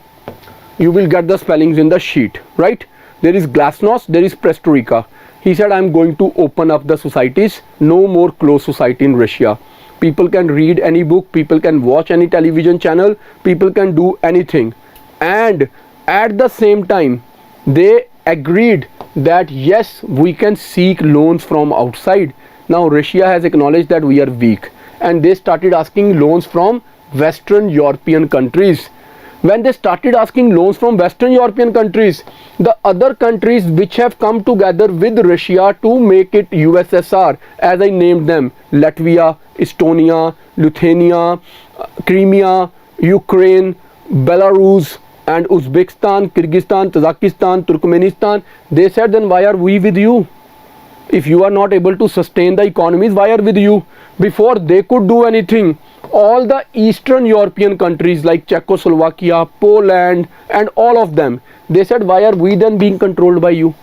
You will get the spellings in the sheet, right? There is Glasnost, there is Perestroika. He said, I am going to open up the societies. No more closed society in Russia. People can read any book, people can watch any television channel, people can do anything. And at the same time, they agreed that yes, we can seek loans from outside. Now Russia has acknowledged that we are weak, and they started asking loans from Western European countries. When they started asking loans from Western European countries, the other countries which have come together with Russia to make it USSR, as I named them, Latvia, Estonia, Lithuania, Crimea, Ukraine, Belarus and Uzbekistan, Kyrgyzstan, Tajikistan, Turkmenistan, they said, then why are we with you? If you are not able to sustain the economies, why are with you? Before they could do anything, all the Eastern European countries like Czechoslovakia, Poland and all of them, they said, why are we then being controlled by you?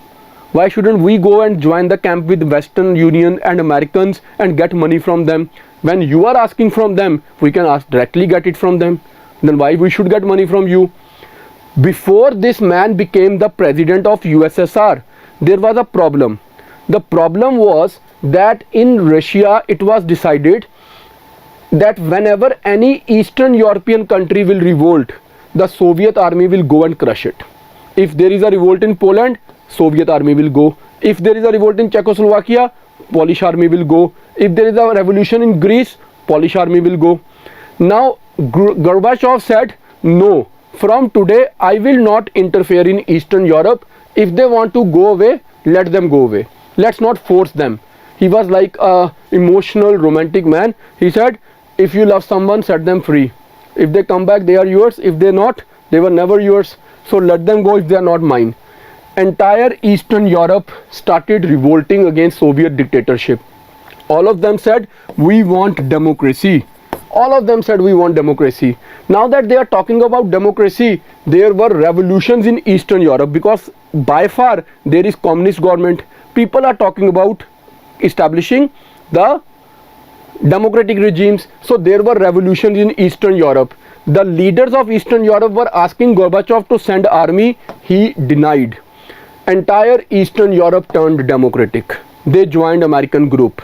Why shouldn't we go and join the camp with Western Union and Americans and get money from them? When you are asking from them, we can ask directly get it from them. Then why we should get money from you? Before this man became the president of USSR, there was a problem. The problem was that in Russia it was decided that whenever any Eastern European country will revolt, the Soviet army will go and crush it. If there is a revolt in Poland, Soviet army will go. If there is a revolt in Czechoslovakia, Polish army will go. If there is a revolution in Greece, Polish army will go. Now Gorbachev said, no, from today I will not interfere in Eastern Europe. If they want to go away, let them go away. Let's not force them. He was like a emotional, romantic man. He said, if you love someone, set them free. If they come back, they are yours. If they not, they were never yours. So let them go if they are not mine. Entire Eastern Europe started revolting against Soviet dictatorship. All of them said we want democracy. All of them said we want democracy. Now that they are talking about democracy, there were revolutions in Eastern Europe because by far there is communist government. People are talking about establishing the democratic regimes. So there were revolutions in Eastern Europe. The leaders of Eastern Europe were asking Gorbachev to send army. He denied. Entire Eastern Europe turned democratic. They joined American group.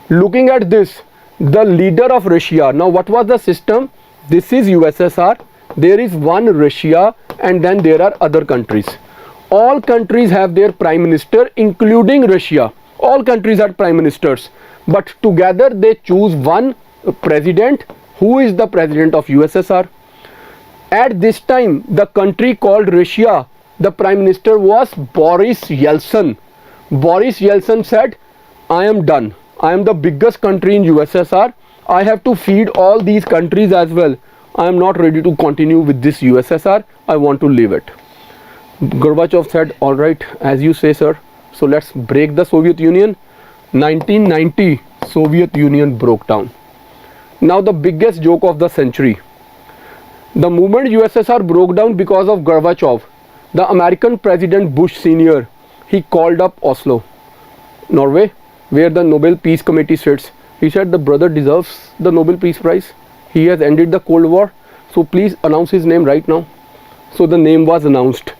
Looking at this, the leader of Russia, now what was the system? This is USSR. There is one Russia and then there are other countries. All countries have their prime minister, including Russia. All countries had prime ministers, but together they choose one president who is the president of USSR. At this time, the country called Russia, the prime minister was Boris Yeltsin. Boris Yeltsin said, I am done. I am the biggest country in USSR. I have to feed all these countries as well. I am not ready to continue with this USSR. I want to leave it. Gorbachev said, all right, as you say, sir. So let's break the Soviet Union. 1990, Soviet Union broke down. Now the biggest joke of the century. The moment USSR broke down because of Gorbachev, the American President Bush Sr., he called up Oslo, Norway, where the Nobel Peace Committee sits. He said the brother deserves the Nobel Peace Prize. He has ended the Cold War. So please announce his name right now. So the name was announced.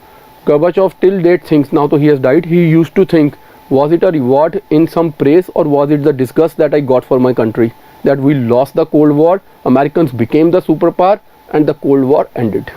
Gorbachev till date thinks, now though he has died, he used to think, was it a reward in some praise or was it the disgust that I got for my country? That we lost the Cold War, Americans became the superpower and the Cold War ended.